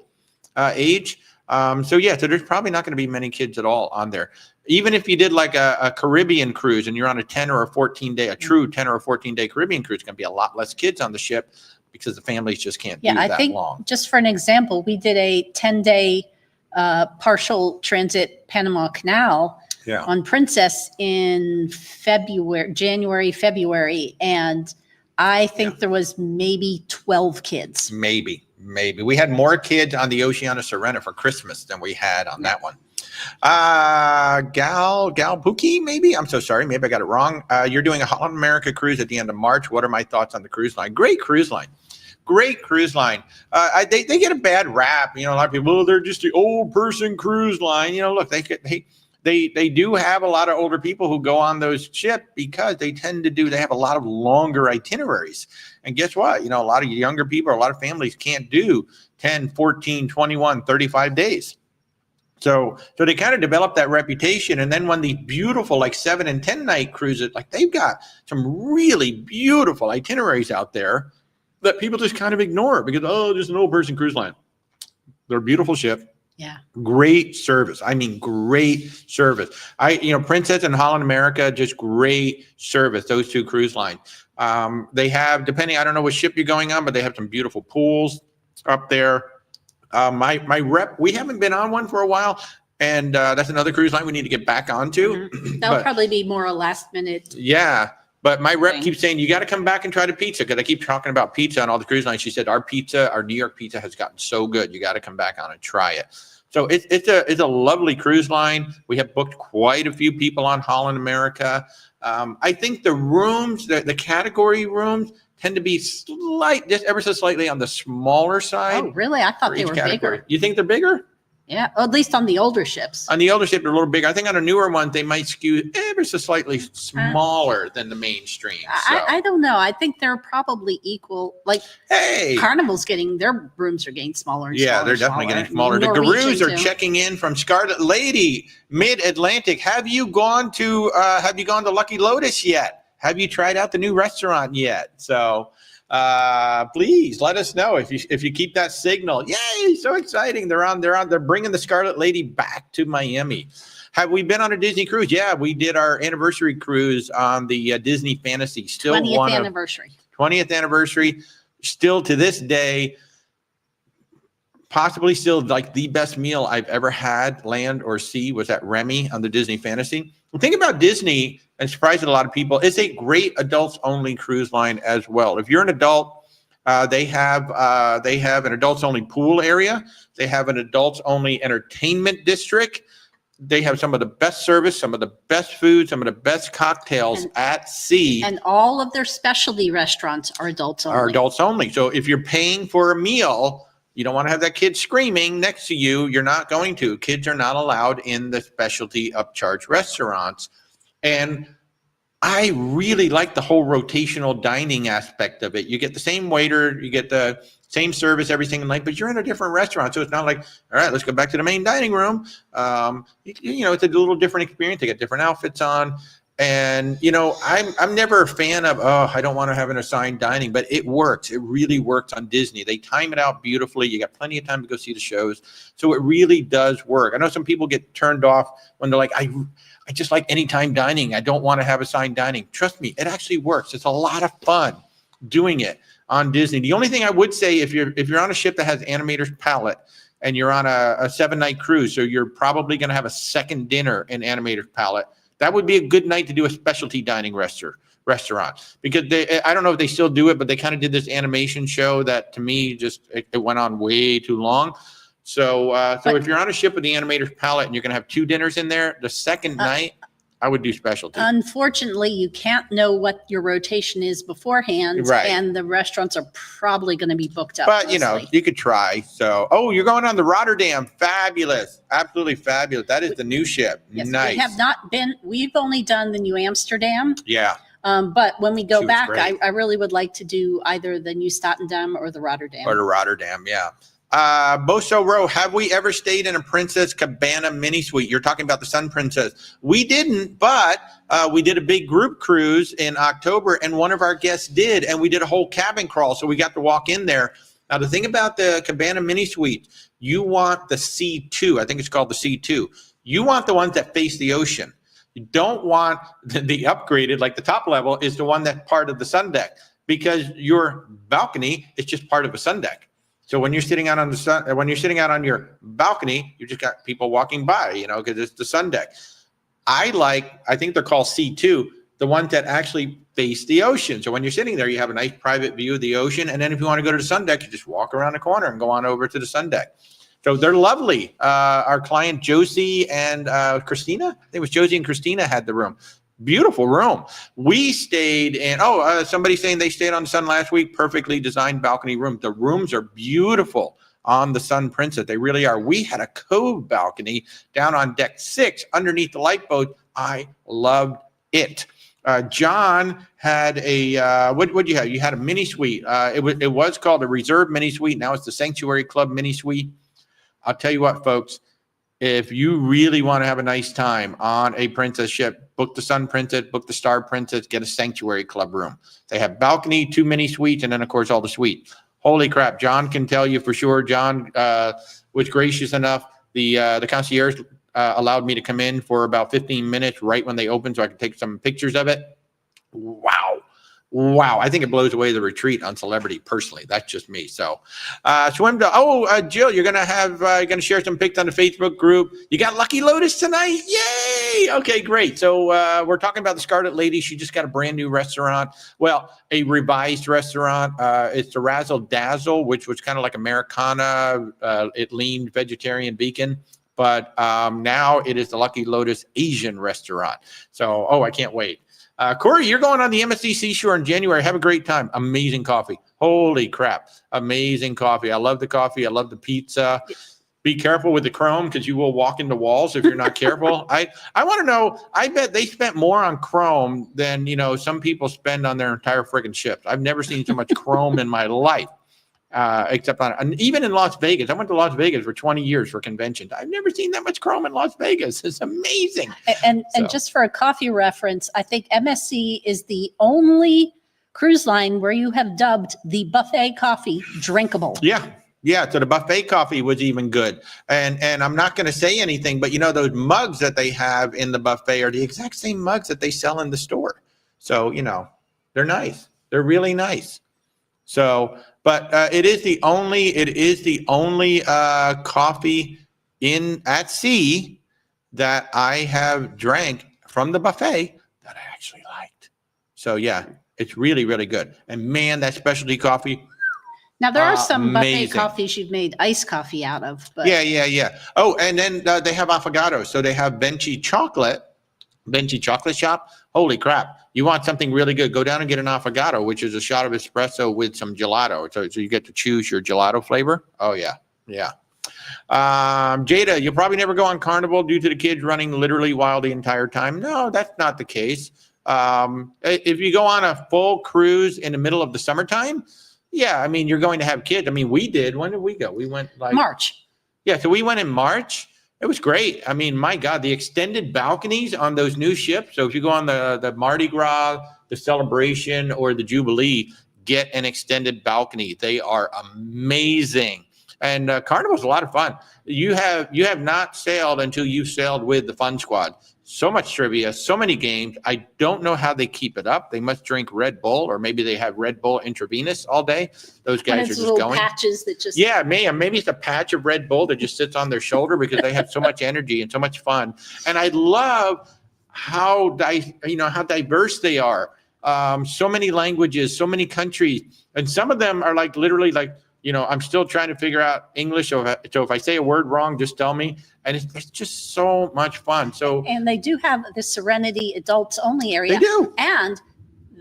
S1: age. So there's probably not going to be many kids at all on there. Even if you did like a Caribbean cruise and you're on a 10 or a 14-day, a true 10 or a 14-day Caribbean cruise, it's going to be a lot less kids on the ship because the families just can't do that long. Yeah, I think
S2: just for an example, we did a 10-day partial transit Panama Canal on Princess in January, February. And I think there was maybe 12 kids.
S1: Maybe. We had more kids on the Oceana Serena for Christmas than we had on that one. Gal Pookie, maybe? I'm so sorry. Maybe I got it wrong. You're doing a Holland America cruise at the end of March. What are my thoughts on the cruise line? Great cruise line. Great cruise line. They get a bad rap. You know, a lot of people, they're just the old person cruise line. You know, look, they do have a lot of older people who go on those ships because they have a lot of longer itineraries. And guess what? You know, a lot of younger people, a lot of families can't do 10, 14, 21, 35 days. So they kind of develop that reputation. And then when these beautiful, like 7 and 10 night cruises, like they've got some really beautiful itineraries out there that people just kind of ignore because, just an old person cruise line. They're a beautiful ship.
S2: Yeah. Great
S1: service. I mean, great service. Princess and Holland America, just great service. Those two cruise lines. They have, depending, I don't know what ship you're going on, but they have some beautiful pools up there. My rep, we haven't been on one for a while, and that's another cruise line we need to get back onto.
S2: Mm-hmm. That'll probably be more a last minute.
S1: Yeah. But my rep keeps saying, you got to come back and try the pizza, because I keep talking about pizza on all the cruise lines. She said, our New York pizza has gotten so good. You got to come back on and try it. So it's a lovely cruise line. We have booked quite a few people on Holland America. I think the rooms, the category rooms, tend to be just ever so slightly on the smaller side.
S2: Oh, really? I thought they were bigger.
S1: You think they're bigger?
S2: Yeah, at least on the older ships.
S1: On the older ship, they're a little bigger. I think on a newer one, they might skew ever so slightly smaller than the mainstream. So.
S2: I don't know. I think they're probably equal. Like, Carnival's their rooms are getting smaller and smaller.
S1: They're definitely getting smaller. The Gurus are checking in from Scarlet Lady, Mid-Atlantic. Have you gone to Lucky Lotus yet? Have you tried out the new restaurant yet? So please let us know if you keep that signal. Yay, so exciting. They're bringing the Scarlet Lady back to Miami. Have we been on a Disney cruise? Yeah, we did our anniversary cruise on the Disney Fantasy.
S2: 20th anniversary.
S1: 20th anniversary. Still to this day, possibly still like the best meal I've ever had, land or sea, was at Remy on the Disney Fantasy. The thing about Disney, and surprising a lot of people, it's a great adults only cruise line as well. If you're an adult, they have an adults only pool area. They have an adults only entertainment district. They have some of the best service, some of the best food, some of the best cocktails at sea.
S2: And all of their specialty restaurants are adults only.
S1: So if you're paying for a meal, You don't want to have that kid screaming next to you. You're not going to. Kids are not allowed in the specialty upcharge restaurants. And I really like the whole rotational dining aspect of it. You get the same waiter, you get the same service every single night, but you're in a different restaurant. So it's not like, all right, let's go back to the main dining room. You know, it's a little different experience. They get different outfits on. And, you know, I'm never a fan of, I don't want to have an assigned dining, but it works. It really works on Disney. They time it out beautifully. You got plenty of time to go see the shows. So it really does work. I know some people get turned off when they're like, I just like anytime dining. I don't want to have assigned dining. Trust me, it actually works. It's a lot of fun doing it on Disney. The only thing I would say, if you're on a ship that has Animator's Palette and you're on a 7-night cruise, so you're probably going to have a second dinner in Animator's Palette, that would be a good night to do a specialty dining restaurant, because I don't know if they still do it, but they kind of did this animation show that to me it went on way too long. So if you're on a ship with the Animator's Palette and you're going to have 2 dinners in there, the second night I would do specialty. Unfortunately,
S2: you can't know what your rotation is beforehand,
S1: right?
S2: And the restaurants are probably going to be booked up.
S1: But
S2: mostly.
S1: You know, you could try. So, you're going on the Rotterdam. Fabulous. Absolutely fabulous. That is the new ship.
S2: Yes,
S1: nice.
S2: We have not been, we've only done the New Amsterdam.
S1: Yeah.
S2: But when we go back,
S1: great.
S2: I really would like to do either the New Statendam or the Rotterdam.
S1: Or the Rotterdam, yeah. Boso Row, have we ever stayed in a Princess Cabana mini suite? You're talking about the Sun Princess. We didn't, but we did a big group cruise in October, and one of our guests did, and we did a whole cabin crawl, so we got to walk in there. Now, the thing about the Cabana mini suite, you want the C2. I think it's called the C2. You want the ones that face the ocean. You don't want the upgraded, like the top level is the one that's part of the sun deck, because your balcony is just part of a sun deck. So when you're sitting out on on your balcony, you just got people walking by, you know, because it's the sun deck. I think they're called C2, the ones that actually face the ocean. So when you're sitting there, you have a nice private view of the ocean. And then if you want to go to the sun deck, you just walk around the corner and go on over to the sun deck. So they're lovely. Our client Josie and Christina, I think it was Josie and Christina had the room. Beautiful room. We stayed in, somebody saying they stayed on the Sun last week. Perfectly designed balcony room. The rooms are beautiful on the Sun Princess. They really are. We had a cove balcony down on deck 6 underneath the lifeboat. I loved it. John had a, what'd you have? You had a mini suite. It was called a reserve mini suite. Now it's the Sanctuary Club mini suite. I'll tell you what, folks. If you really want to have a nice time on a princess ship, book the Sun Princess, book the Star Princess, get a Sanctuary Club room. They have balcony, 2 mini suites, and then, of course, all the suites. Holy crap. John can tell you for sure. John was gracious enough. The concierge allowed me to come in for about 15 minutes right when they opened so I could take some pictures of it. Wow. I think it blows away the retreat on Celebrity personally. That's just me. So Jill, you're going to share some pics on the Facebook group. You got Lucky Lotus tonight. Yay. Okay, great. So we're talking about the Scarlet Lady. She just got a brand new restaurant. Well, a revised restaurant. It's the Razzle Dazzle, which was kind of like Americana. It leaned vegetarian vegan. But now it is the Lucky Lotus Asian restaurant. So, I can't wait. Corey, you're going on the MSC Seashore in January. Have a great time. Amazing coffee. Holy crap. Amazing coffee. I love the coffee. I love the pizza. Be careful with the chrome because you will walk into walls if you're not careful. I want to know, I bet they spent more on chrome than, some people spend on their entire friggin' ships. I've never seen so much chrome in my life. Except and even in Las Vegas. I went to Las Vegas for 20 years for conventions. I've never seen that much chrome in Las Vegas. It's amazing. And
S2: just for a coffee reference, I think MSC is the only cruise line where you have dubbed the buffet coffee drinkable.
S1: Yeah. So the buffet coffee was even good. And I'm not going to say anything, but those mugs that they have in the buffet are the exact same mugs that they sell in the store. So, they're nice. They're really nice. So, but it is the only coffee at sea that I have drank from the buffet that I actually liked. So yeah, it's really, really good. And man, that specialty coffee.
S2: Now there are some
S1: amazing.
S2: Buffet coffees you've made iced coffee out of. But.
S1: Yeah. Oh, and then they have affogato. So they have Benchi chocolate Benji chocolate shop. Holy crap. You want something really good, go down and get an affogato, which is a shot of espresso with some gelato. So you get to choose your gelato flavor. Oh, yeah. Yeah. Jada, you'll probably never go on Carnival due to the kids running literally wild the entire time. No, that's not the case. If you go on a full cruise in the middle of the summertime, yeah, I mean, you're going to have kids. I mean, we did. When did we go? We went like
S2: March.
S1: Yeah, so we went in March. It was great. I mean, my God, the extended balconies on those new ships. So if you go on the Mardi Gras, the Celebration, or the Jubilee, get an extended balcony. They are amazing. And Carnival's a lot of fun. You have not sailed until you've sailed with the Fun Squad. So much trivia, so many games. I don't know how they keep it up. They must drink Red Bull, or maybe they have Red Bull intravenous all day. Those guys are just
S2: little
S1: going.
S2: Patches that just
S1: Maybe it's a patch of Red Bull that just sits on their shoulder because they have so much energy and so much fun. And I love how diverse they are. So many languages, so many countries, and some of them are like literally like. I'm still trying to figure out English. So if I say a word wrong, just tell me. And it's just so much fun.
S2: And they do have the Serenity adults only area.
S1: They do.
S2: And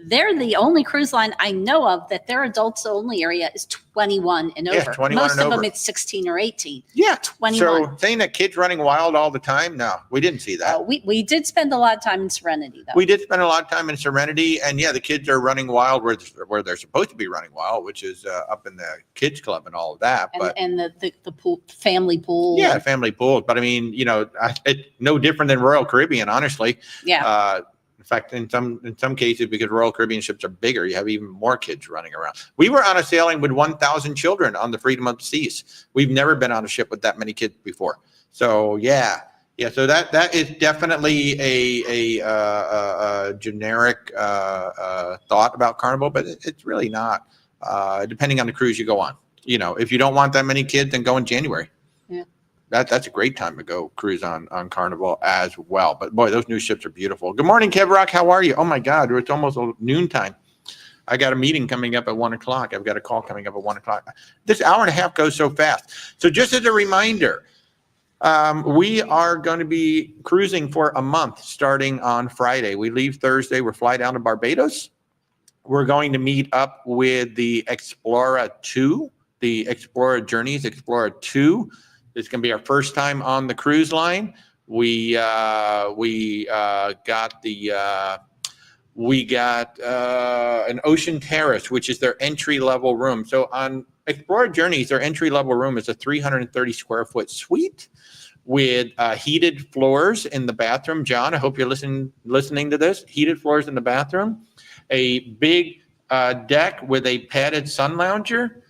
S2: they're the only cruise line I know of that their adults only area is 21 and over.
S1: 21
S2: Most
S1: and
S2: of
S1: over.
S2: them it's 16 or 18.
S1: Yeah,
S2: 21.
S1: So saying that kids running wild all the time, no, we didn't see that.
S2: We did spend a lot of time in Serenity, though.
S1: We did spend a lot of time in Serenity, and yeah, the kids are running wild where they're supposed to be running wild, which is up in the kids club and all of that.
S2: And the pool, family pool.
S1: Yeah, family pools. But I mean, it's no different than Royal Caribbean, honestly.
S2: Yeah.
S1: In fact, in some cases, because Royal Caribbean ships are bigger, you have even more kids running around. We were on a sailing with 1,000 children on the Freedom of the Seas. We've never been on a ship with that many kids before. So yeah. So that is definitely a generic thought about Carnival, but it's really not. Depending on the cruise you go on, if you don't want that many kids, then go in January.
S2: Yeah.
S1: That's a great time to go cruise on Carnival as well. But boy, those new ships are beautiful. Good morning, Kev Rock. How are you? Oh my God, it's almost noontime. I got a meeting coming up at 1:00. I've got a call coming up at 1:00. This hour and a half goes so fast. So just as a reminder, we are going to be cruising for a month starting on Friday. We leave Thursday. We're fly down to Barbados. We're going to meet up with the Explorer 2, the Explorer Journeys Explorer 2. It's going to be our first time on the cruise line. We got an Ocean Terrace, which is their entry level room. So on Explorer Journeys, their entry level room is a 330 square foot suite with heated floors in the bathroom. John, I hope you're listening to this. Heated floors in the bathroom, a big deck with a padded sun lounger.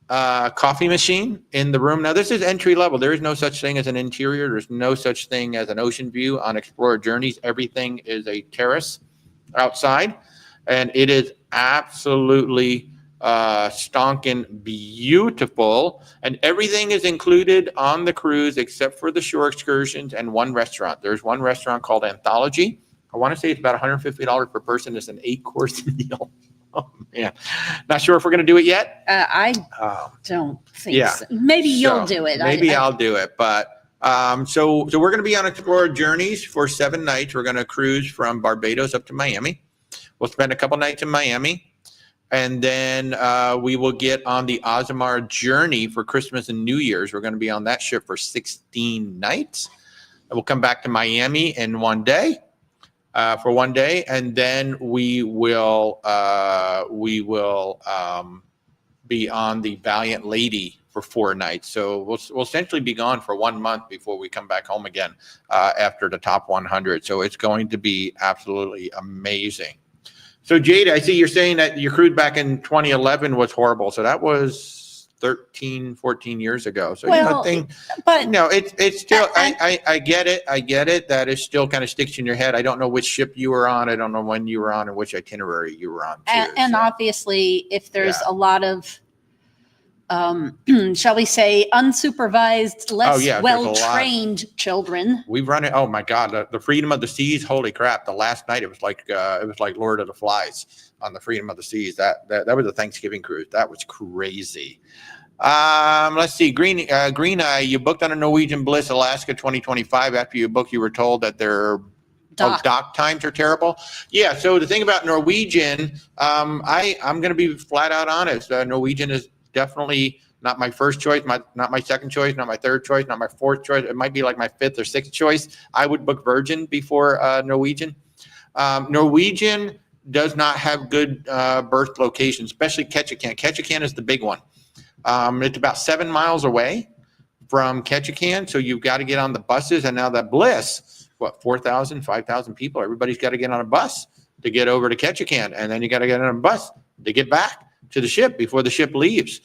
S1: Coffee machine in the room. Now, this is entry level. There is no such thing as an interior. There's no such thing as an ocean view on Explorer Journeys. Everything is a terrace outside, and it is absolutely stonking beautiful. And everything is included on the cruise except for the shore excursions and one restaurant. There's one restaurant called Anthology. I want to say it's about $150 per person. It's an 8-course meal. Oh man, not sure if we're going to do it yet.
S2: I don't think so. Maybe you'll do it.
S1: Maybe I'll do it. But so we're going to be on Explorer Journeys for 7 nights. We're going to cruise from Barbados up to Miami. We'll spend a couple nights in Miami, and then we will get on the Azamar Journey for Christmas and New Year's. We're going to be on that ship for 16 nights. And we'll come back to Miami in one day. For one day, and then we will be on the Valiant Lady for 4 nights. So we'll essentially be gone for 1 month before we come back home again after the top 100. So it's going to be absolutely amazing. So Jade, I see you're saying that your cruise back in 2011 was horrible. So that was 13, 14 years ago. So it's still, I get it. I get it. That is still kind of sticks in your head. I don't know which ship you were on. I don't know when you were on and which itinerary you were on.
S2: And obviously, if there's a lot of, shall we say, unsupervised, less well-trained children.
S1: We've run it. Oh my God, the Freedom of the Seas. Holy crap! The last night it was like Lord of the Flies on the Freedom of the Seas. That was a Thanksgiving cruise. That was crazy. Let's see. Green Eye, you booked on a Norwegian Bliss Alaska 2025. After you booked, you were told that their dock times are terrible. Yeah. So the thing about Norwegian, I'm going to be flat out honest. Norwegian is definitely not my first choice, not my second choice, not my third choice, not my fourth choice. It might be like my fifth or sixth choice. I would book Virgin before Norwegian. Norwegian does not have good berth locations, especially Ketchikan. Ketchikan is the big one. It's about 7 miles away from Ketchikan, so you've got to get on the buses. And now that Bliss, 4,000, 5,000 people, everybody's got to get on a bus to get over to Ketchikan, and then you got to get on a bus to get back to the ship before the ship leaves.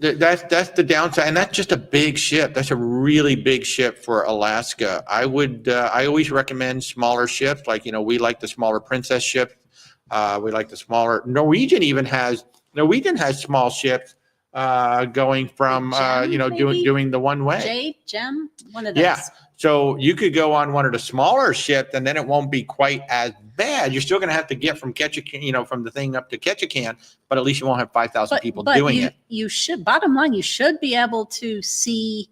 S1: That's the downside, and that's just a big ship. That's a really big ship for Alaska. I always recommend smaller ships, like, we like the smaller Princess ship. We like the smaller Norwegian has small ships going from doing the one way.
S2: Gem, one of those.
S1: Yeah. So you could go on one of the smaller ships, and then it won't be quite as bad. You're still going to have to get from Ketchikan, from the thing up to Ketchikan, but at least you won't have 5,000 people doing it.
S2: You should, bottom line, you should be able to see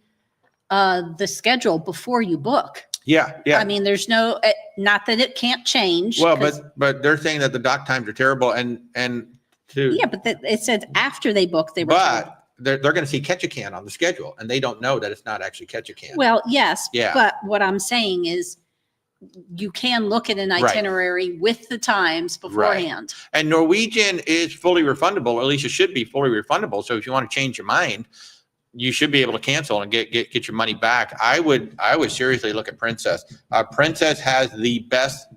S2: the schedule before you book.
S1: Yeah, yeah.
S2: I mean, there's not that it can't change.
S1: Well, but they're saying that the dock times are terrible, but
S2: it said after they book, they were.
S1: But they're going to see Ketchikan on the schedule, and they don't know that it's not actually Ketchikan.
S2: Well, yes.
S1: Yeah.
S2: But what I'm saying is, you can look at an itinerary with the times beforehand.
S1: Right. And Norwegian is fully refundable, or at least it should be fully refundable. So if you want to change your mind, you should be able to cancel and get your money back. I would seriously look at Princess. Princess has the best.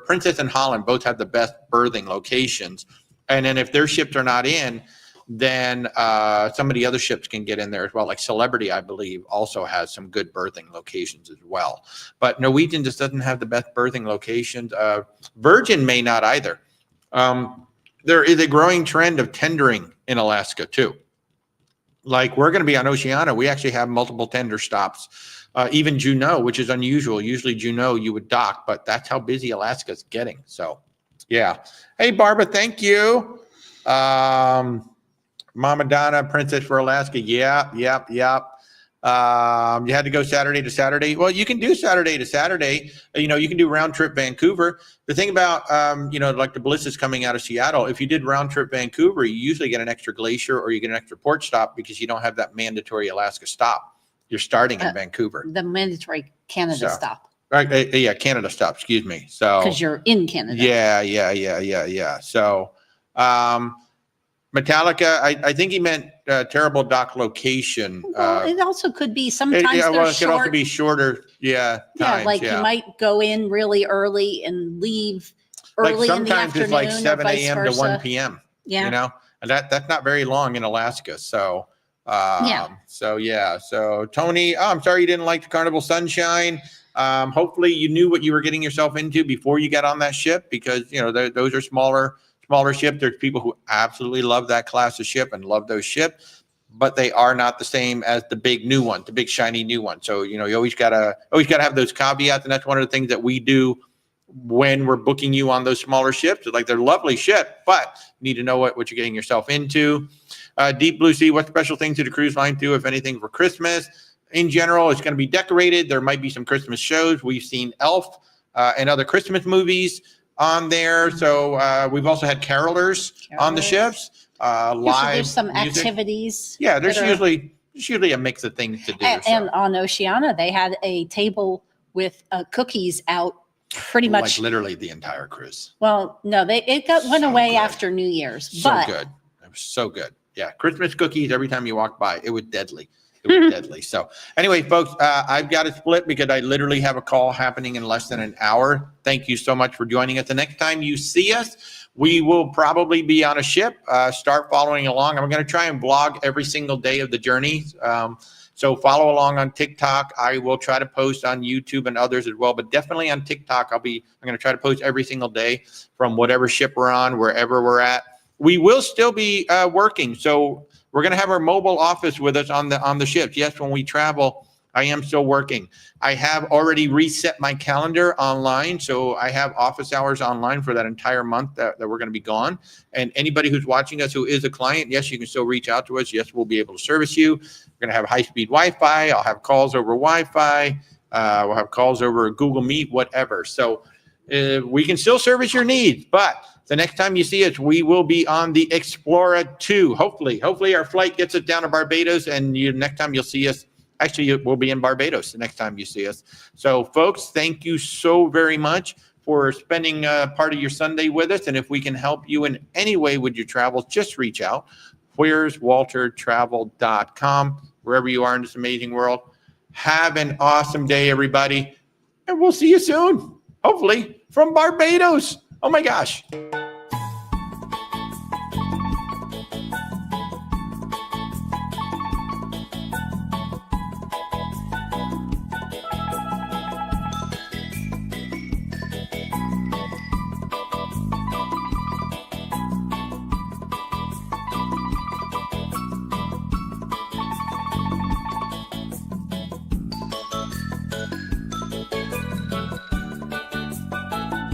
S1: Princess and Holland both have the best berthing locations, and then if their ships are not in, then some of the other ships can get in there as well. Like Celebrity, I believe, also has some good berthing locations as well. But Norwegian just doesn't have the best berthing locations. Virgin may not either. There is a growing trend of tendering in Alaska too. Like, we're going to be on Oceania. We actually have multiple tender stops. Even Juneau, which is unusual. Usually Juneau you would dock, but that's how busy Alaska's getting. So, yeah. Hey, Barbara, thank you. Mama Donna, Princess for Alaska. Yep. You had to go Saturday to Saturday. Well, you can do Saturday to Saturday. You can do round trip Vancouver. The thing about, like the Bliss is coming out of Seattle. If you did round trip Vancouver, you usually get an extra glacier or you get an extra port stop because you don't have that mandatory Alaska stop. You're starting in Vancouver.
S2: The mandatory Canada stop.
S1: Right. Yeah. Canada stop. Excuse me. So
S2: because you're in Canada.
S1: Yeah. So, Metallica, I think he meant terrible dock location.
S2: Well, it also could be sometimes
S1: it could also be shorter. Yeah. Times,
S2: you might go in really early and leave early in the afternoon.
S1: Sometimes it's like 7 a.m. to 1 p.m.
S2: Yeah.
S1: And that's not very long in Alaska. So, So Tony, I'm sorry you didn't like the Carnival Sunshine. Hopefully you knew what you were getting yourself into before you got on that ship, because those are smaller ships. There's people who absolutely love that class of ship and love those ships, but they are not the same as the big new one, the big shiny new one. So you always gotta have those caveats, and that's one of the things that we do when we're booking you on those smaller ships. Like, they're lovely ship, but you need to know what you're getting yourself into. Deep Blue Sea, what special things did the cruise line do, if anything, for Christmas? In general, it's going to be decorated. There might be some Christmas shows. We've seen Elf and other Christmas movies on there. So we've also had carolers on the ships. Live.
S2: There's some
S1: music.
S2: Activities.
S1: Yeah, there's usually a mix of things to do.
S2: And on Oceania, they had a table with cookies out pretty much.
S1: Like literally the entire cruise.
S2: Well, no, it went away after New Year's.
S1: So good. It was so good. Yeah, Christmas cookies every time you walk by. It was deadly. It was deadly. So anyway, folks, I've got to split because I literally have a call happening in less than an hour. Thank you so much for joining us. The next time you see us, we will probably be on a ship. Start following along. I'm going to try and vlog every single day of the journey. So follow along on TikTok. I will try to post on YouTube and others as well, but definitely on TikTok. I'm going to try to post every single day from whatever ship we're on, wherever we're at. We will still be working. So we're going to have our mobile office with us on the ships. Yes, when we travel, I am still working. I have already reset my calendar online. So I have office hours online for that entire month that we're going to be gone. And anybody who's watching us who is a client, yes, you can still reach out to us. Yes, we'll be able to service you. We're going to have high-speed Wi-Fi. I'll have calls over Wi-Fi. We'll have calls over Google Meet, whatever. So we can still service your needs, but the next time you see us, we will be on the Explorer 2. Hopefully our flight gets us down to Barbados, and next time you'll see us, actually we'll be in Barbados the next time you see us. So folks, thank you so very much for spending part of your Sunday with us. And if we can help you in any way with your travels, just reach out. where'swaltertravel.com, wherever you are in this amazing world. Have an awesome day, everybody. And we'll see you soon, hopefully from Barbados. Oh my gosh.